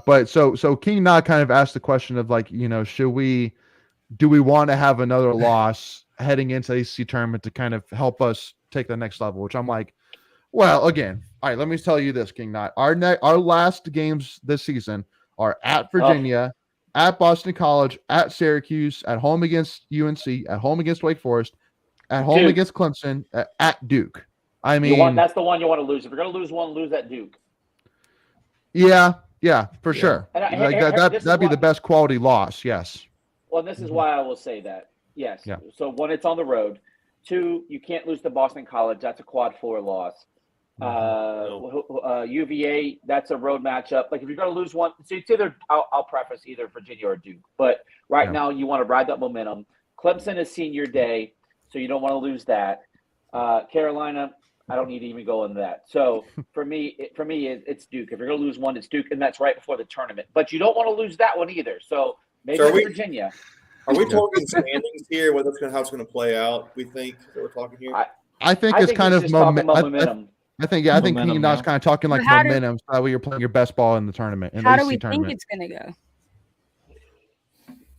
But so King Knott kind of asked the question of like, do we want to have another loss heading into the ACC tournament to kind of help us take the next level? Which I'm like, well, again, all right, let me tell you this, King Knott. Our last games this season are at Virginia, at Boston College, at Syracuse, at home against UNC, at home against Wake Forest, at home against Clemson, at Duke. I mean, that's the one you want to lose. If you're going to lose one, lose at Duke. Yeah, for sure. That'd be the best quality loss. Yes. Well, this is why I will say that. Yes. Yeah. So one, it's on the road. Two, you can't lose to Boston College. That's a quad 4 loss. UVA, that's a road matchup. Like if you're going to lose one, so it's either I'll preface either Virginia or Duke. But right now you want to ride that momentum. Clemson is senior day, so you don't want to lose that. Carolina, I don't need to even go into that. So for me, it's Duke. If you're going to lose one, it's Duke, and that's right before the tournament. But you don't want to lose that one either. So maybe Virginia. Are we talking standings here? How it's going to play out? We think that we're talking here. I think it's kind of momentum. I think King Knott's kind of talking like momentum. So that way you're playing your best ball in the tournament. How do we think it's going to go?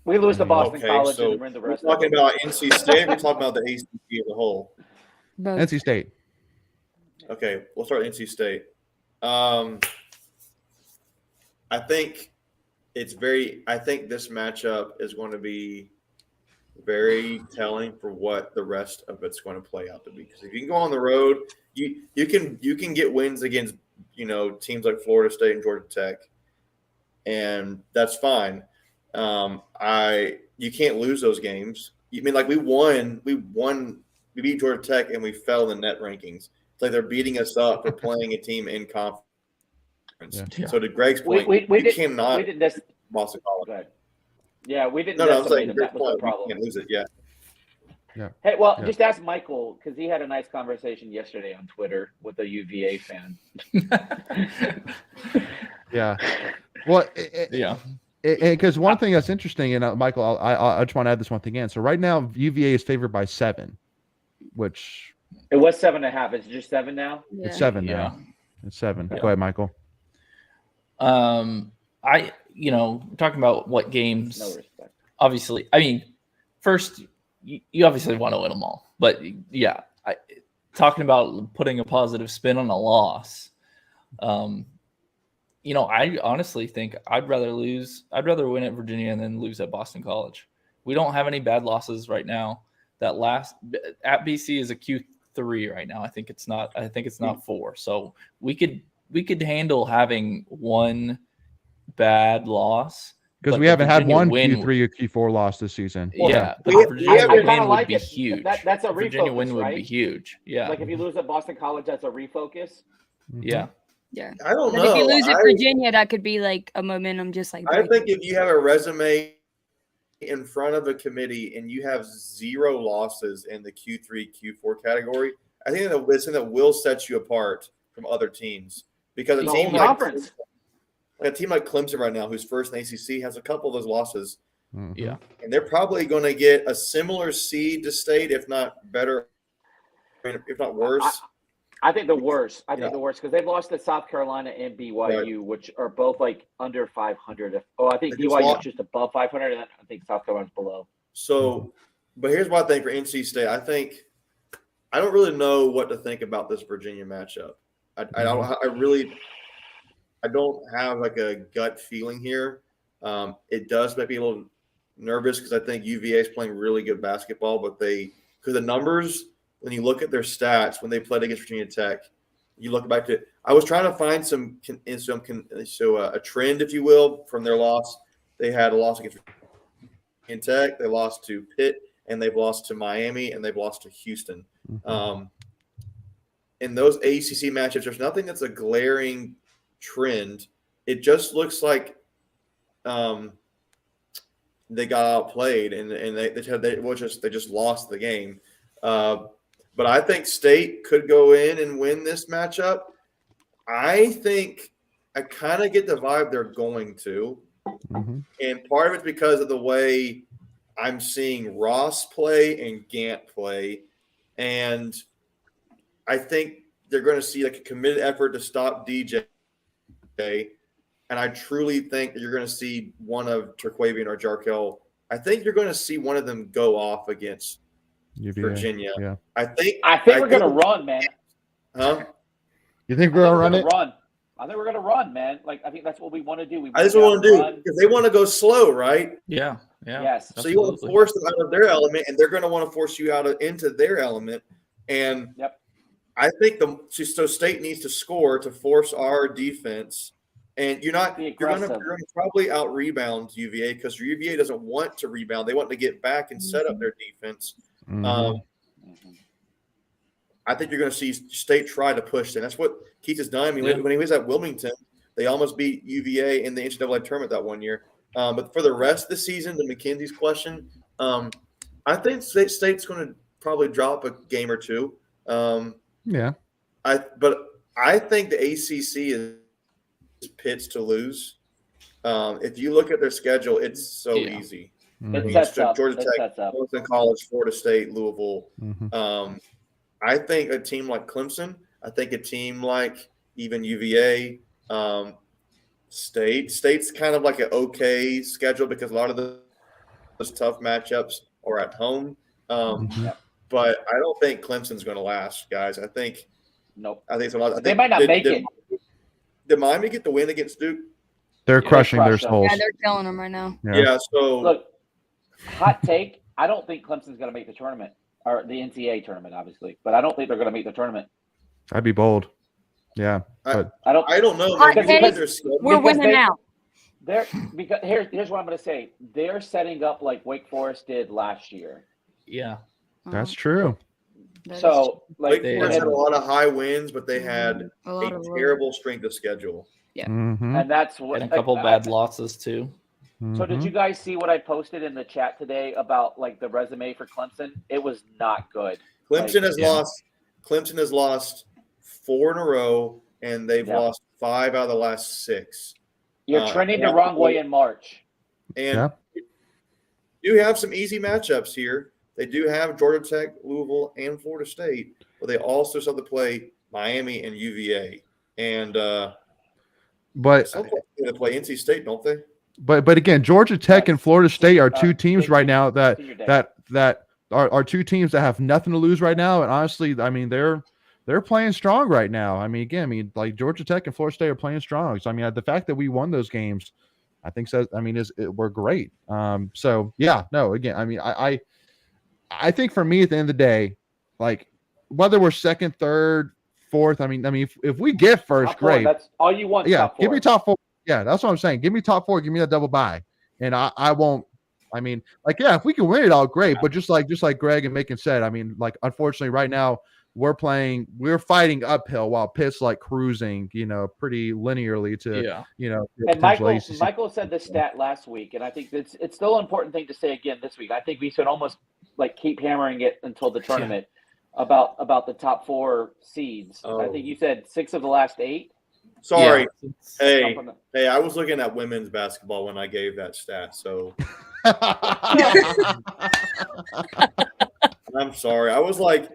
We lose to Boston College and win the rest. We're talking about NC State. We're talking about the ACC as a whole. Both. NC State. Okay, we'll start with NC State. I think this matchup is going to be very telling for what the rest of it's going to play out to be. Because if you can go on the road, you can get wins against teams like Florida State and Georgia Tech, and that's fine. You can't lose those games. I mean, like we beat Georgia Tech and we fell in the net rankings. It's like they're beating us up for playing a team in conference. Yeah. So to Greg's point, we cannot Boston College. Yeah, we didn't. No, I'm saying Greg's point, we can't lose it. Yeah. Yeah. Hey, well, Yeah. just ask Michael because he had a nice conversation yesterday on Twitter with a UVA fan. Yeah. Well, Yeah. because one thing that's interesting, and Michael, I just want to add this one thing in. So right now, UVA is favored by 7, which It was 7.5. It's just 7 now. it's 7 Yeah. now. It's 7. Yeah. Go ahead, Michael. Talking about what games. No respect. Obviously, I mean, first you obviously want to win them all, but yeah, talking about putting a positive spin on a loss. I honestly think I'd rather win at Virginia and then lose at Boston College. We don't have any bad losses right now. That last at BC is a Q3 right now. I think it's not 4. So we could handle having one bad loss Because but we the haven't had Virginia one win- Q3 or Q4 loss this season. Yeah, but We- the we Virginia haven't- I win kinda would like be it. huge. That's a The Virginia refocus, win would right? be huge. Yeah, Like if you lose at Boston College, that's a refocus. yeah. Yeah. I don't But know. if you lose at I- Virginia, that could be like a momentum, just like I think if you have a resume in front of a committee and you have 0 losses in the Q3, Q4 category, I think that it's something that will set you apart from other teams. Because The whole conference. a team like Clemson right now, who's first in ACC, has a couple of those losses, Yeah. and they're probably going to get a similar seed to State, if not better, if not worse. I think the worst. I think Yeah. the worst because they've lost to South Carolina and BYU, which are both like under 500. I think They just BYU is lost. just above 500, and I think South Carolina's below. So, but here's what I think for NC State. I don't really know what to think about this Virginia matchup. I don't have like a gut feeling here. It does make me a little nervous because I think UVA is playing really good basketball, but because the numbers, when you look at their stats when they played against Virginia Tech, you look back to. I was trying to find a trend, if you will, from their loss. They had a loss against Virginia Tech, they lost to Pitt, and they've lost to Miami, and they've lost to Houston. In those ACC matchups, there's nothing that's a glaring trend. It just looks like they got outplayed and they just lost the game. But I think State could go in and win this matchup. I think I kind of get the vibe they're going to. And part of it's because of the way I'm seeing Ross play and Gant play. And I think they're going to see like a committed effort to stop DJ. And I truly think that you're going to see one of Terquavian or Jarkel. I think you're going to see one of them go off against UVA. Virginia. Yeah. I think we're going to run, man. Huh? You think we're going to run it? I think we're going to run, man. Like I think that's what we want to do. I just want to do because they want to go slow, right? Yeah. Yes. So you want to force them out of their element, and they're going to want to force you into their element. And I think so State needs to score to force our defense. And you're going to probably out rebound UVA because UVA doesn't want to rebound. They want to get back and set up their defense. I think you're going to see State try to push, and that's what Keith has done. I mean, when he was at Wilmington, they almost beat UVA in the NCAA tournament that one year. But for the rest of the season, to McKenzie's question, I think State's going to probably drop a game or two. But I think the ACC is pitched to lose. If you look at their schedule, it's so easy. It sets up. Georgia Tech, Boston College, Florida State, Louisville. I think a team like Clemson, I think a team like even UVA, State's kind of like an okay schedule because a lot of those tough matchups are at home. But I don't think Clemson's going to last, guys. I think it's a lot. They might not make it. Did Miami get the win against Duke? They're crushing their souls. Yeah, they're killing them right now. Yeah. So look, hot take. I don't think Clemson's going to make the tournament or the NCAA tournament, obviously, but I don't think they're going to make the tournament. I'd be bold. Yeah, but I don't know. We're winning now. Because here's what I'm going to say. They're setting up like Wake Forest did last year. Yeah, that's true. So like Wake Forest had a lot of high wins, but they had a terrible strength of schedule. Yeah, and that's what and a couple bad losses too. So did you guys see what I posted in the chat today about like the resume for Clemson? It was not good. Clemson has lost 4 in a row, and they've lost 5 out of the last 6. You're trending the wrong way in March. And you have some easy matchups here. They do have Georgia Tech, Louisville, and Florida State, but they also still have to play Miami and UVA. And but they play NC State, don't they? But again, Georgia Tech and Florida State are two teams right now that are two teams that have nothing to lose right now. And honestly, I mean, they're playing strong right now. I mean, again, like Georgia Tech and Florida State are playing strong. So I mean, the fact that we won those games, I think says, I mean, we're great. So yeah, no, again, I mean, I think for me at the end of the day, like whether we're second, third, fourth, I mean, if we get first, great. That's all you want. Yeah, give me top 4. Yeah, that's what I'm saying. Give me top 4. Give me that double bye, and I won't. I mean, like, yeah, if we can win it all, great. But just like Greg and Macon said, I mean, like, unfortunately, right now we're fighting uphill while Pitt's like cruising, pretty linearly to, And Michael said this stat last week, and I think it's still an important thing to say again this week. I think we should almost like keep hammering it until the tournament about the top 4 seeds. Oh. I think you said 6 of the last 8. Sorry. Yeah. Hey, I was looking at women's basketball when I gave that stat, so I'm sorry. I was like,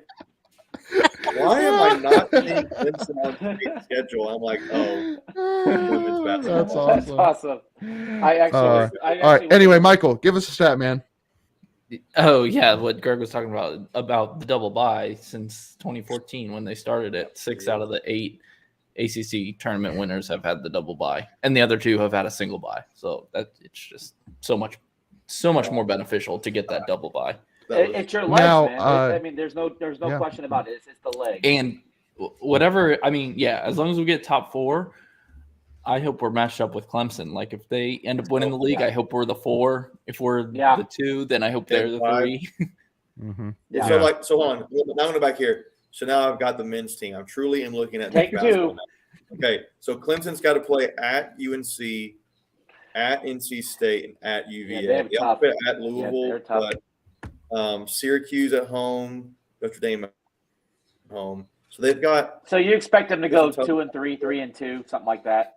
why am I not seeing Clemson on the schedule? I'm like, women's basketball. That's awesome. I actually all right. Anyway, Michael, give us a stat, man. Oh yeah, what Greg was talking about the double bye since 2014 when they started it. 6 out of the 8 ACC tournament winners have had the double bye, and the other 2 have had a single bye. So that it's just so much more beneficial to get that double bye. It's your legs, man. I mean, there's no question about it. It's the leg. And whatever, I mean, yeah, as long as we get top 4, I hope we're matched up with Clemson. Like if they end up winning the league, I hope we're the 4. If we're the 2, then I hope they're the 3. Mm-hmm. So hold on. Now I'm going back here. So now I've got the men's team. I'm truly looking at Take 2. Okay, so Clemson's got to play at UNC, at NC State, and at UVA. Yeah, they have to play at Louisville, but Syracuse at home, Notre Dame at home. So they've got. So you expect them to go 2-3, 3-2, something like that?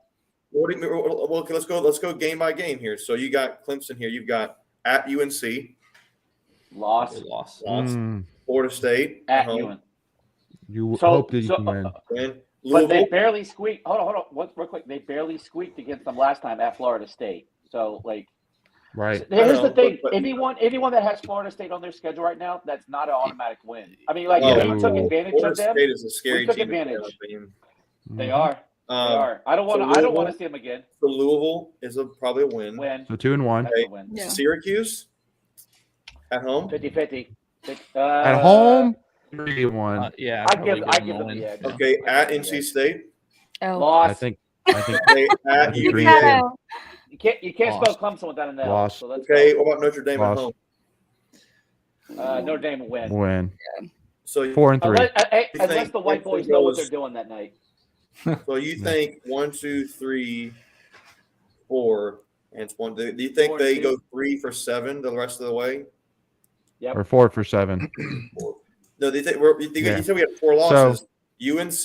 Well, okay, let's go game by game here. So you got Clemson here. You've got at UNC, loss. Florida State at UNC. You hope that you can win. But they barely squeaked. Hold on. Real quick. They barely squeaked against them last time at Florida State. So, like, right. Here's the thing. Anyone that has Florida State on their schedule right now, that's not an automatic win. I mean, like, we took advantage Florida of them. State is a scary we took team. Advantage. Mm-hmm. They are. They are. I don't want to see them again. So Louisville is probably a win. So 2-1. Okay. Yeah. Syracuse at home. 50-50. At home. 3-1. Yeah, I give them the edge. Okay, at NC State. Loss. I think at UVA. You can't spell Clemson without an L. Loss. So let's okay, go. what about Notre Dame at home? Notre Dame will win. Yeah. So 4-3. Unless the white boys know what they're doing that night. So you think 1, 2, 3, 4, and it's 1. Do you think they go 3 for 7 the rest of the way? Yep. Or 4 for 7. No, you said we had 4 losses. So, UNC,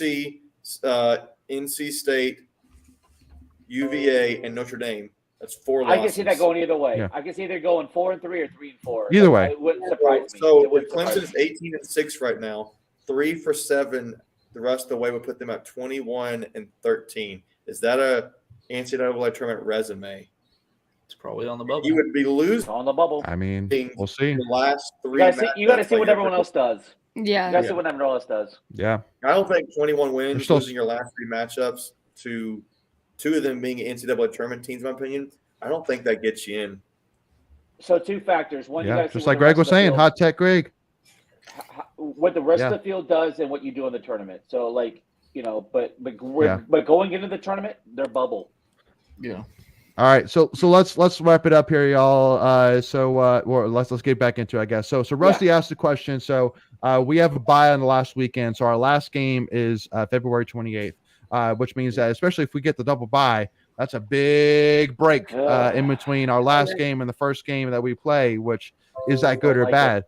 NC State, UVA, and Notre Dame. That's 4 losses. I can see that going either way. Yeah. I can see either going 4-3 or 3-4. Either way. It wouldn't surprise me. So if Clemson's 18-6 right now, 3 for 7 the rest of the way would put them at 21-13. Is that a NCAA tournament resume? It's probably on the bubble. You would be losing on the bubble. I mean, we'll see. The last 3. You got to see what everyone else does. Yeah. You got to see what everyone else does. Yeah. I don't think 21 wins, losing your last 3 matchups to 2 of them being NCAA tournament teams, in my opinion, I don't think that gets you in. So 2 factors. One, you just like Greg was saying, hot tech Greg. What the rest of the field does and what you do in the tournament. So, like, but going into the tournament, they're bubble. Yeah. All right, so let's wrap it up here, y'all. Let's get back into it, I guess. So Rusty asked the question. So we have a bye on the last weekend. So our last game is February 28th, which means that especially if we get the double bye, That's a big break Ugh. in between our last game and the first game that we play, which is that good or like bad?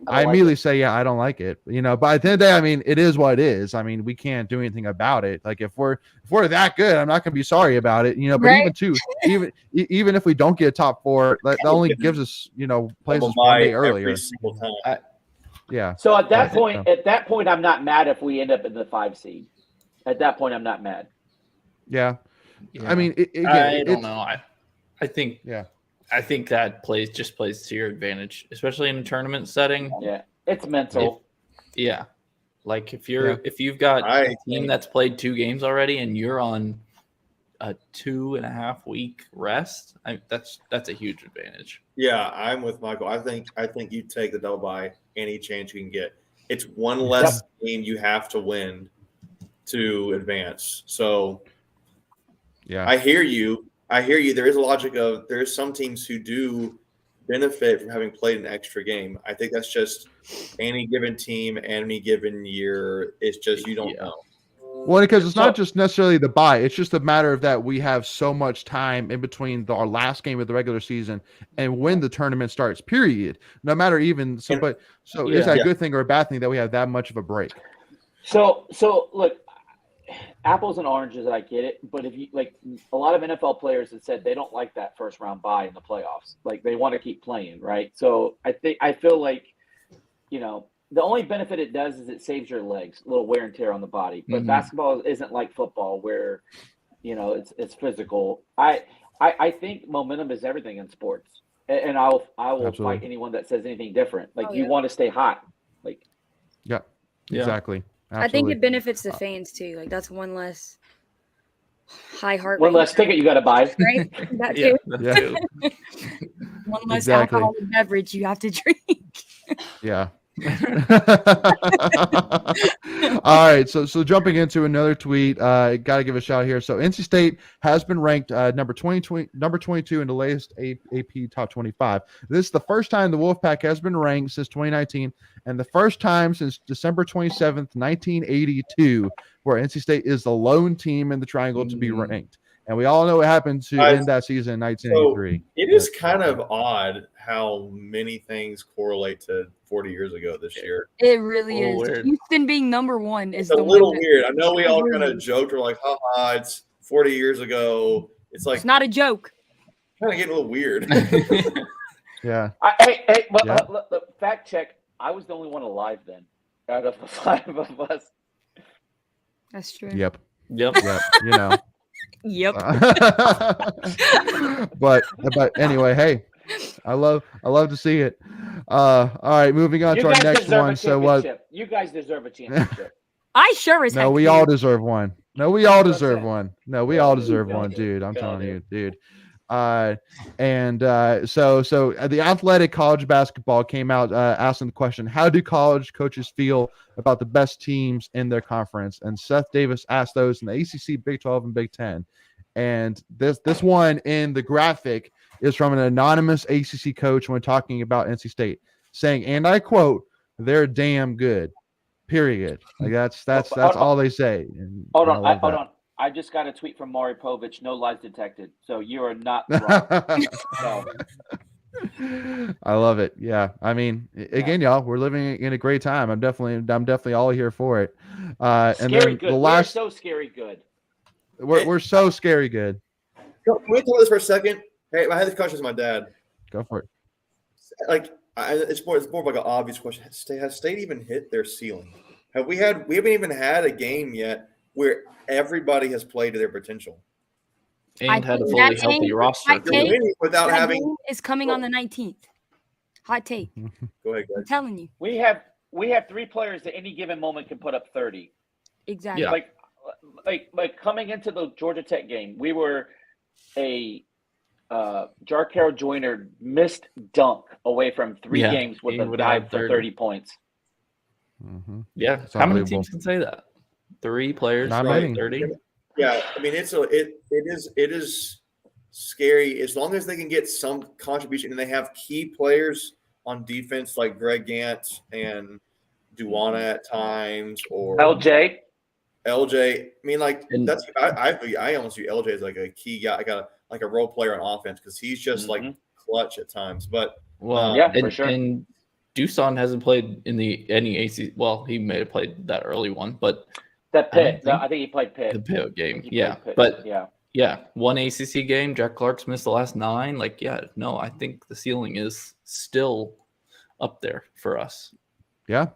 I immediately say, yeah, I don't like it. But at the end of the day, I mean, it is what it is. I mean, we can't do anything about it. Like if we're that good, I'm not going to be sorry about it. But Right? even if we don't get top 4, that only gives us, plays us one day earlier. Every single time. Yeah. So at that point, I'm not mad if we end up in the 5 seed. At that point, I'm not mad. Yeah. Yeah. I mean, I don't know. I think yeah. I think that plays to your advantage, especially in a tournament setting. Yeah, it's mental. Yeah, like if you've got a team that's played 2 games already and you're on a 2.5 week rest, that's a huge advantage. Yeah, I'm with Michael. I think you take the double bye any chance you can get. It's one less game you have to win to advance. So yeah, I hear you. There is a logic of there's some teams who do benefit from having played an extra game. I think that's just any given team, any given year. It's just you don't know. Well, because it's not just necessarily the bye. It's just a matter of that we have so much time in between our last game of the regular season and when the tournament starts, period. No matter even so. But so is that a good thing or a bad thing that we have that much of a break? So look, apples and oranges, I get it. But if you like a lot of NFL players have said they don't like that first round bye in the playoffs. Like they want to keep playing, right? So I feel like, the only benefit it does is it saves your legs, a little wear and tear on the body. But basketball isn't like football where, it's physical. I think momentum is everything in sports, and I will Absolutely. fight anyone that says anything different. Like you want to stay hot, like. Yeah, exactly. Absolutely. I think it benefits the fans too. Like that's one less high heart rate. One less ticket you got to buy. Right? That too. Yeah. One less alcoholic beverage you have to drink. Yeah. All right, so jumping into another tweet, got to give a shout here. So NC State has been ranked number 22 in the latest AP Top 25. This is the first time the Wolfpack has been ranked since 2019, and the first time since December 27th, 1982, where NC State is the lone team in the triangle to be ranked. And we all know what happened to end that season in 1983. So it is kind of odd how many things correlate to 40 years ago this year. It really is. Weird. Houston being number 1 is It's a little weird. I know we all kind of joked. We're like, haha, it's 40 years ago. It's like, it's not a joke. Kind of getting a little weird. Yeah. Look, fact check. I was the only one alive then out of the 5 of us. That's true. Yep. Yep. Yep. But anyway, hey, I love to see it. All right, moving on to our next one. So what? You guys deserve a championship. I sure as heck No, we do. all deserve one. No, we all deserve one. No, we all deserve one, dude. I'm telling you, dude. So the Athletic College Basketball came out asking the question, how do college coaches feel about the best teams in their conference? And Seth Davis asked those in the ACC, Big 12, and Big 10. And this one in the graphic is from an anonymous ACC coach when talking about NC State, saying, and I quote, "They're damn good." Period. Like that's all they say. And hold on. I just got a tweet from Maury Povich. No lies detected. So you are not wrong. I love it. Yeah. I mean, again, y'all, we're living in a great time. I'm definitely all here for it. And scary then good. the last, we're so scary good. We're so scary good. Can we talk this for a second? Hey, I had this question with my dad. Go for it. Like, it's more of like an obvious question. Has State even hit their ceiling? We haven't even had a game yet where everybody has played to their potential and had a fully healthy roster. Without having is coming on the 19th. Hot take. Go ahead, guys. I'm telling you. We have 3 players at any given moment can put up 30. Exactly. Yeah. Like coming into the Georgia Tech game, we were a Jarcaro Joyner missed dunk away from 3 games with a dive for 30 points. Mm-hmm. Yeah. How many teams can say that? 3 players, not many. 30. Yeah, I mean it is scary as long as they can get some contribution and they have key players on defense like Greg Gant and Duana at times or LJ LJ. I mean, like And- that's I almost view LJ as like a key guy, like a role player on offense because he's just like clutch at times. But Well, Yeah, and, for sure. And Dusan hasn't played in any AC. Well, he may have played that early one, but That I don't Pitt. think- I think he played Pitt. the Pitt game. He Yeah, played Pitt. but yeah. one ACC game. Jack Clark's missed the last 9. Like, no, I think the ceiling is still up there for us. Yeah.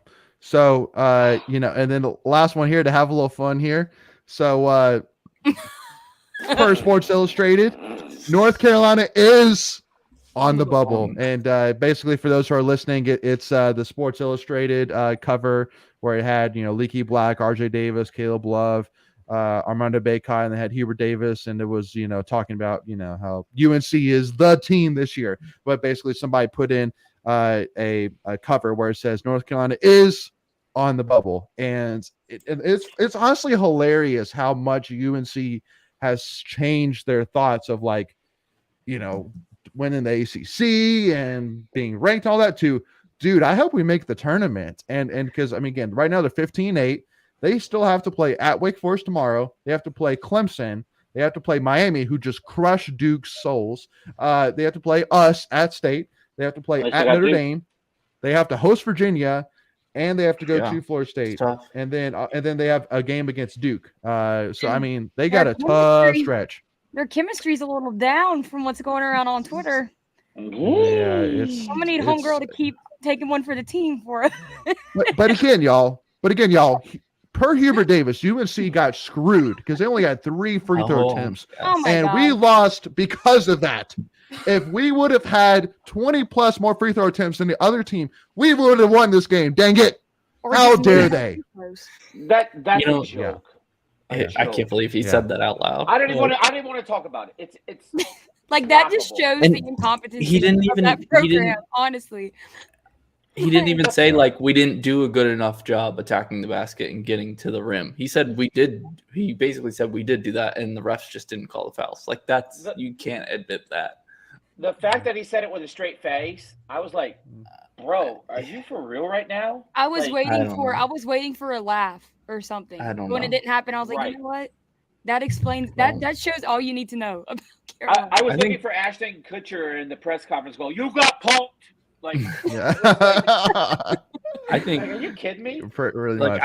So, and then the last one here to have a little fun here. So, per Sports Illustrated, North Carolina is on the bubble. And basically, for those who are listening, it's the Sports Illustrated cover where it had, Leaky Black, RJ Davis, Caleb Love, Armando Bacot, and they had Hubert Davis. And it was, talking about, how UNC is the team this year. But basically, somebody put in a cover where it says North Carolina is on the bubble. And it's honestly hilarious how much UNC has changed their thoughts of like, winning the ACC and being ranked, all that to, dude, I hope we make the tournament. And because, again, right now they're 15-8. They still have to play at Wake Forest tomorrow. They have to play Clemson. They have to play Miami, who just crushed Duke's souls. They have to play us at State. They have to play at Notre Dame. They have to host Virginia, and they have to go to Florida State. And then they have a game against Duke. So they got a tough stretch. Their chemistry's a little down from what's going around on Twitter. Yeah, I'm gonna need homegirl to keep taking one for the team for us. but again, y'all, per Hubert Davis, UNC got screwed because they only had 3 free throw attempts. God. We lost because of that. If we would have had 20 plus more free throw attempts than the other team, we would have won this game. Dang it. How dare they? That's a joke. I can't believe he said that out loud. I didn't want to talk about it. It's like that just shows And the incompetence he didn't of even- that he program, didn't- honestly. He didn't even say like we didn't do a good enough job attacking the basket and getting to the rim. He said we did. He basically said we did do that, and the refs just didn't call the fouls. Like you can't admit that. The fact that he said it with a straight face, I was like, bro, are you for real right now? I was Like, waiting for a laugh or something. I don't when know. it didn't happen, I was like, Right. you know what? That explains that shows all you need to know about Carolina. I was I looking think- for Ashton Kutcher in the press conference going, you got punked. Like, Yeah. I think are you kidding me? Really like much.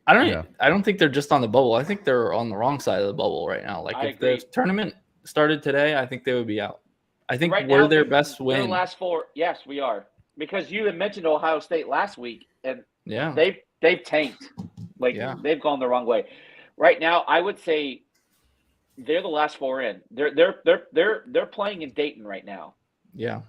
I don't think they're just on the bubble. I think they're on the wrong side of the bubble right now. Like I if the agree. tournament started today, I think they would be out. I think Right we're now, their best Their win. last 4, yes, we are. Because you had mentioned Ohio State last week, and Yeah. they've tanked. Like they've gone the wrong way. Right now, I would say they're the last 4 in. They're playing in Dayton right now. Yeah.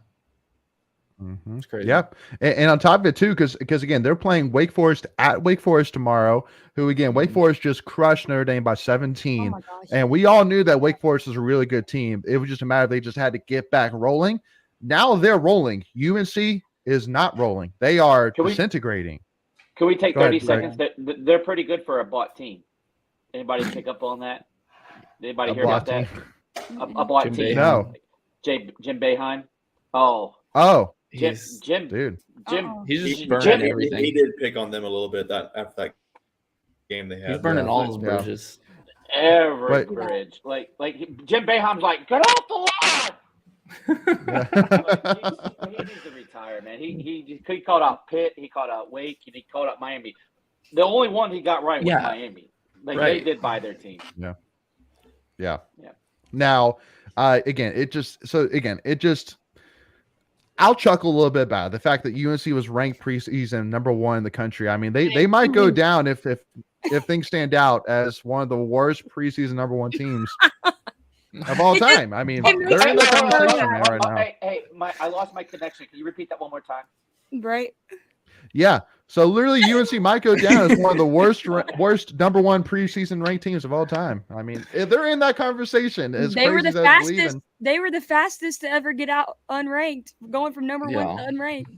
Mm-hmm. It's crazy. Yep. And on top of it too, because again, they're playing Wake Forest at Wake Forest tomorrow, who again, Wake Forest just crushed Notre Dame by 17. Oh my gosh. And we all knew that Wake Forest is a really good team. It was just a matter of they just had to get back rolling. Now they're rolling. UNC is not rolling. They are disintegrating. Can we take Go ahead, 30 seconds? They're pretty good for a bought team. Anybody pick up on that? Anybody hear about that? A bought Jim team. No. Jim Boeheim. Oh, He's Jim. dude. he's just He- burning Jim- everything. He did pick on them a little bit after that game they had. He's burning Yeah. all his Yeah. bridges. Every Wait. bridge. Like Jim Boeheim's like, get off the line. Like, he needs to retire, man. He called out Pitt, he called out Wake, and he called out Miami. The only one he got right was Yeah. Miami. Like Right. they did buy their team. Yeah. Now, I'll chuckle a little bit about it. The fact that UNC was ranked preseason number 1 in the country. I mean, they might go down if things stand out as one of the worst preseason number 1 teams of all time. I mean, they're in the conversation right now. Hey, I lost my connection. Can you repeat that one more time? Right? Yeah. So literally, UNC might go down as one of the worst number 1 preseason ranked teams of all time. I mean, if they're in that conversation. As They were crazy the as that is fastest. leaving. They were the fastest to ever get out unranked, going from number 1 to Yeah. unranked.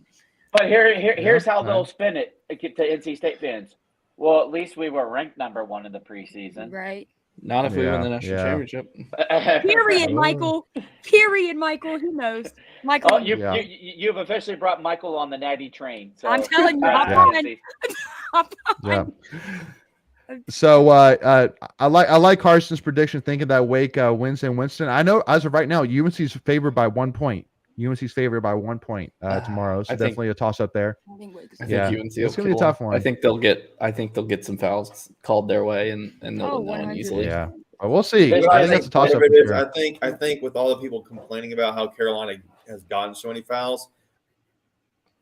But here's how right. they'll spin it to NC State fans. Well, at least we were ranked number 1 in the preseason. Right. Not if we win the Yeah, national yeah. championship. Period, Oh. Michael. Period, Michael. Who knows? Michael. Oh, Yeah. you've officially brought Michael on the Natty train. So I'm telling you, hop congrats, on. NC. Yeah. So I like Carson's prediction, thinking that Wake wins in Winston. I know as of right now, UNC's favored by 1 point. UNC's favored by 1 point tomorrow. So definitely a toss up there. I think Wake's I think Yeah. UNC It's will gonna be a kill tough 'em. one. I think they'll get some fouls called their way, and they'll win easily. Yeah. But we'll see. There's- I think that's a toss up. Whatever it is, I think with all the people complaining about how Carolina has gotten so many fouls,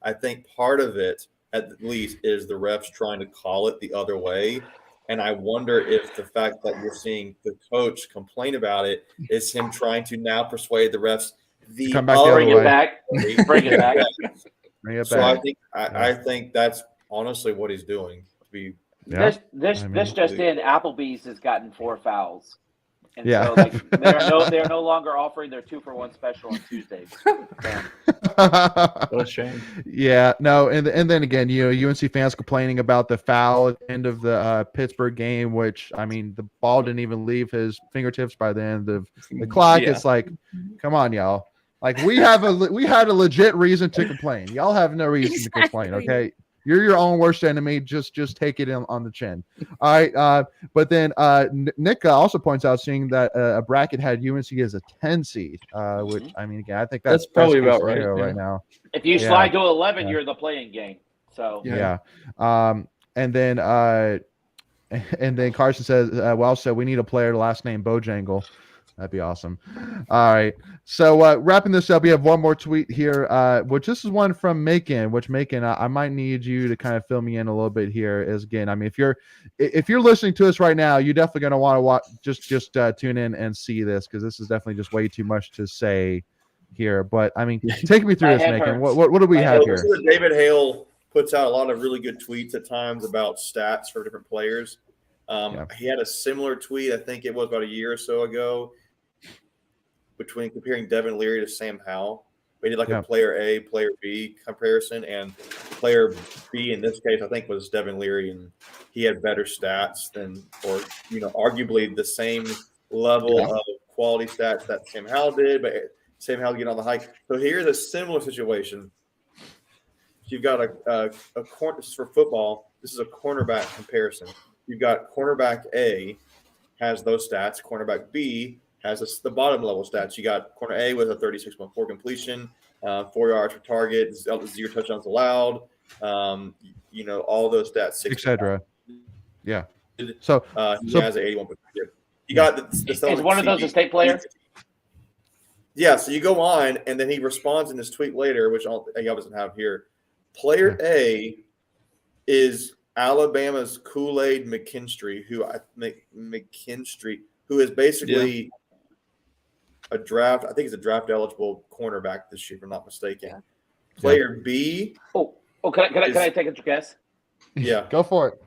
I think part of it, at least, is the refs trying to call it the other way. And I wonder if the fact that you're seeing the coach complain about it is him trying to now persuade the refs Come back the other Bring way. it back. Bring it back. Bring it So back. I think that's honestly what he's doing. To be Yeah. This just in, Applebee's has gotten 4 fouls. And Yeah. so like, they're no longer offering their 2-for-1 special on Tuesdays. What a shame. Yeah, no, and then again, UNC fans complaining about the foul at the end of the Pittsburgh game, which I mean, the ball didn't even leave his fingertips by the end of the clock. Yeah. It's like, come on, y'all. Like we had a legit reason to complain. Y'all have no reason to complain. Okay, you're your own worst enemy. Just take it on the chin. All right. But then Nick also points out, seeing that a bracket had UNC as a 10 seed, which I mean, again, I think that's probably best case about right, scenario yeah. right now. If you slide to 11, you're in the playing game. So Yeah. And then Carson says, well said, we need a player last name Bojangle. That'd be awesome. All right. So wrapping this up, we have one more tweet here, which this is one from Macon, which Macon, I might need you to kind of fill me in a little bit here. Is again, I mean, if you're listening to us right now, you're definitely going to want to watch, just tune in and see this, because this is definitely just way too much to say here. But I mean, take me through this, Macon. What do we have here? David Hale puts out a lot of really good tweets at times about stats for different players. He had a similar tweet, I think it was about a year or so ago, between comparing Devin Leary to Sam Howell. We did like a player A, player B comparison, and player B in this case, I think, was Devin Leary, and he had better stats than, or arguably the same level of quality stats that Sam Howell did, but Sam Howell getting on the hike. So here's a similar situation. You've got a corner. This is for football. This is a cornerback comparison. You've got cornerback A has those stats. Cornerback B has the bottom level stats. You got corner A with a 36.4 completion, 4 yards per target, 0 touchdowns allowed. All those stats, etc. Yeah. So he has an 81. You got the is one of those a state player? Yeah. So you go on, and then he responds in this tweet later, which he doesn't have here. Player A is Alabama's Kool-Aid McKinstry, who is basically a draft. I think he's a draft eligible cornerback this year, if I'm not mistaken. Yeah. Player B. Oh, can I take a guess? Yeah, go for it.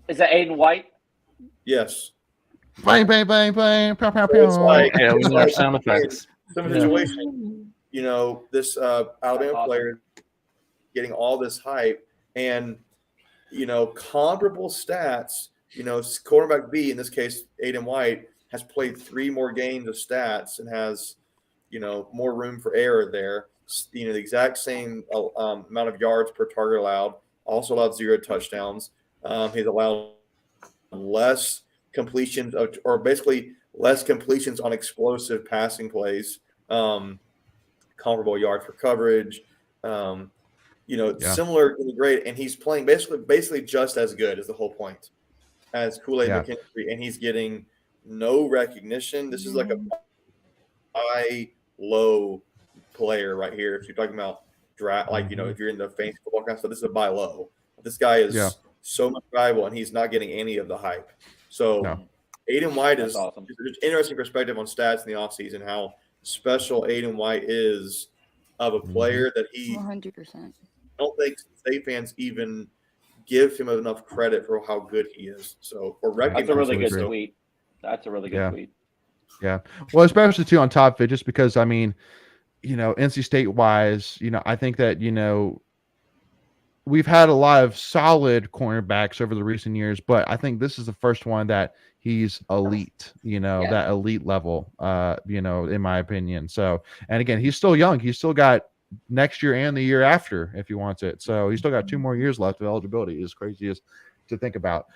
Is that Aiden White? Yes. Bang, bang, bang, bang, pow, pow, pow. It's like, we need our sound effects. Some situation, this Alabama player getting all this hype, and comparable stats. Cornerback B, in this case, Aiden White, has played 3 more games of stats and has, more room for error there. The exact same amount of yards per target allowed, also allowed 0 touchdowns. He's allowed less completions, or basically less completions on explosive passing plays, comparable yards per coverage, similar in the grade, and he's playing basically just as good, is the whole point, as Kool-Aid McKinstry, and he's getting no recognition. This is like a high-low player right here. If you're talking about draft, if you're in the fantasy football kind of stuff, this is a buy low. This guy is so much valuable, and he's not getting any of the hype. So Aiden White is awesome. Just interesting perspective on stats in the offseason, how special Aiden White is of a player that he 100%. I don't think state fans even give him enough credit for how good he is. So, that's a really good tweet. That's a really good tweet. Yeah. Well, especially too on top of it, just because, I mean, NC State wise, I think that, we've had a lot of solid cornerbacks over the recent years, but I think this is the first one that he's elite, that elite level, in my opinion. So, and again, he's still young. He's still got next year and the year after if he wants it. So he's still got 2 more years left of eligibility, as crazy as to think about.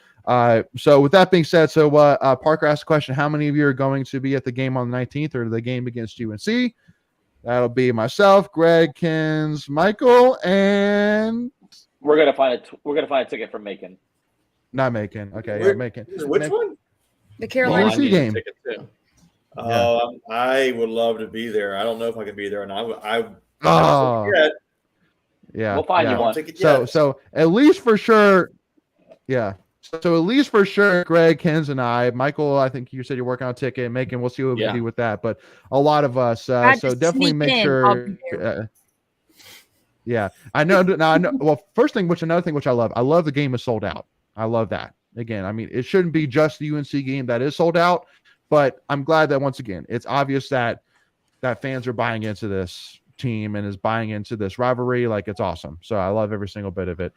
So with that being said, Parker asked the question: how many of you are going to be at the game on the 19th or the game against UNC? That'll be myself, Greg, Kins, Michael, and we're gonna find a ticket for Macon. Not Macon. Okay, yeah, Macon. Which one? The Carolina UNC game. Oh, I would love to be there. I don't know if I can be there, and I yeah, we'll find you one. So at least for sure, yeah. So at least for sure, Greg, Kins, and I, Michael, I think you said you're working on a ticket. Macon, we'll see what we can do with that. But a lot of us, so definitely make sure. Yeah, I know. Now I know. Well, another thing which I love the game is sold out. I love that. Again, I mean, it shouldn't be just the UNC game that is sold out, but I'm glad that once again, it's obvious that fans are buying into this team and is buying into this rivalry. Like, it's awesome. So I love every single bit of it.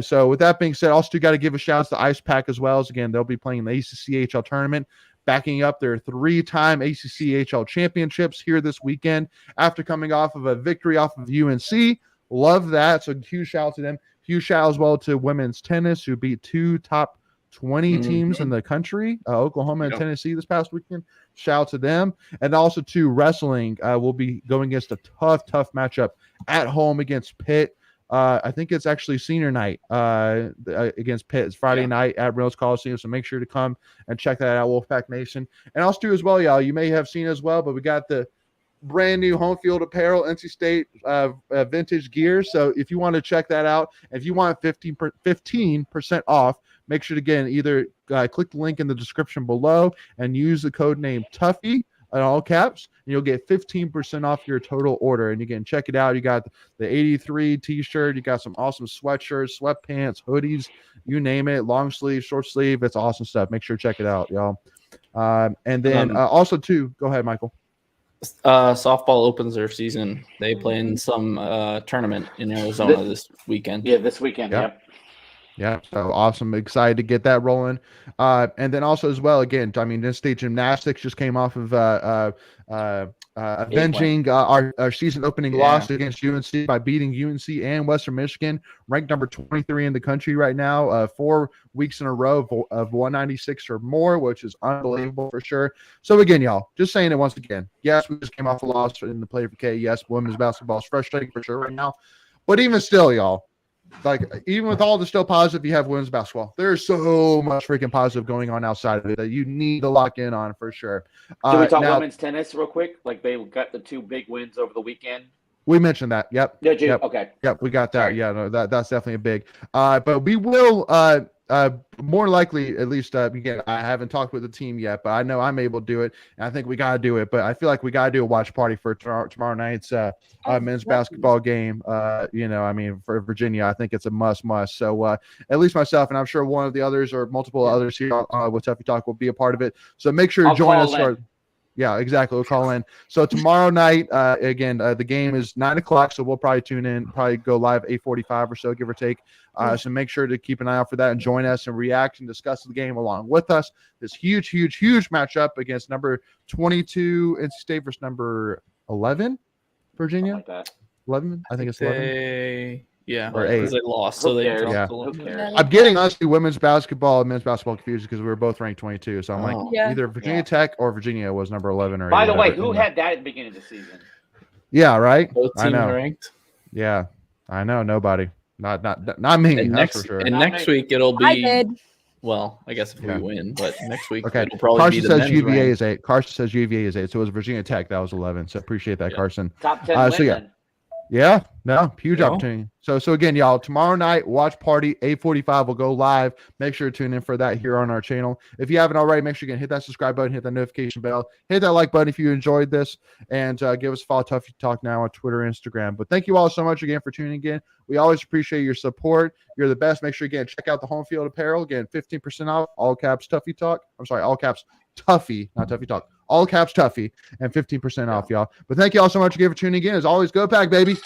So with that being said, also got to give a shout out to Ice Pack as well. As again, they'll be playing the ACCHL tournament, backing up their 3-time ACCHL championships here this weekend after coming off of a victory off of UNC. Love that. So huge shout out to them. Huge shout out as well to women's tennis, who beat 2 top 20 teams in the country, Oklahoma and Tennessee this past weekend. Shout out to them. And also to wrestling, will be going against a tough matchup at home against Pitt. I think it's actually senior night against Pitt. It's Friday night at Reynolds Coliseum, so make sure to come and check that out, Wolfpack Nation. And also too as well, y'all, you may have seen as well, but we got the brand new home field apparel, NC State vintage gear. So if you want to check that out, if you want 15% off, make sure to, again, either click the link in the description below and use the code name Tuffy in all caps, and you'll get 15% off your total order. And again, check it out. You got the 83 t-shirt, you got some awesome sweatshirts, sweatpants, hoodies, you name it, long sleeve, short sleeve. It's awesome stuff. Make sure to check it out, y'all. And then also too, go ahead, Michael. Softball opens their season. They play in some tournament in Arizona this weekend. Yeah, this weekend. Yep. Yeah, so awesome. Excited to get that rolling. And then also as well, again, I mean, this state gymnastics just came off of avenging our season opening loss against UNC by beating UNC and Western Michigan, ranked number 23 in the country right now, 4 weeks in a row of 196 or more, which is unbelievable for sure. So again, y'all, just saying it once again. Yes, we just came off a loss in the Play4Kay. Yes, women's basketball is frustrating for sure right now. But even still, y'all, like, even with all the still positive you have women's basketball, there's so much freaking positive going on outside of it that you need to lock in on for sure. Can we talk women's tennis real quick? Like, they got the 2 big wins over the weekend. We mentioned that. Yep. Did you? Yep. Okay. Yep, we got that. Sorry. Yeah, no, that's definitely a big. But we will more likely, at least again, I haven't talked with the team yet, but I know I'm able to do it, and I think we got to do it. But I feel like we got to do a watch party for tomorrow night's men's basketball game. I mean, for Virginia, I think it's a must. So at least myself, and I'm sure one of the others or multiple others here with Tuffy Talk will be a part of it. So make sure to join us. Yeah, exactly. We'll call in. So tomorrow night, again, the game is 9:00, so we'll probably tune in, probably go live 8:45 or so, give or take. So make sure to keep an eye out for that and join us and react and discuss the game along with us. This huge matchup against number 22 NC State versus number 11 Virginia. Like that. 11, I think it's 11. Yeah, or 8. They lost, so they dropped I'm getting honestly women's basketball and men's basketball confused because we were both ranked 22. So I'm like, either Virginia Tech or Virginia was number 11 or. By the way, who had that at the beginning of the season? Yeah, right. Both teams I know. Ranked. Yeah, I know. Nobody. Not me. And that's for sure. And next week it'll be. I did. Well, I guess if we win, but next week okay. it'll probably Carson be the says men's UVA rank. is 8. Carson says UVA is 8. So it was Virginia Tech that was 11. So appreciate that, Carson. Top 10 so women. Yeah, no, huge opportunity. So again, y'all, tomorrow night, watch party, 8:45 will go live. Make sure to tune in for that here on our channel. If you haven't already, make sure you can hit that subscribe button, hit that notification bell, hit that like button if you enjoyed this, and give us a follow, Tuffy Talk now on Twitter and Instagram. But thank you all so much again for tuning in. We always appreciate your support. You're the best. Make sure, again, check out the home field apparel. Again, 15% off, all caps Tuffy Talk. I'm sorry, all caps Tuffy, not Tuffy Talk. All caps Tuffy, and 15% off, y'all. But thank you all so much again for tuning in. As always, go Pack, baby.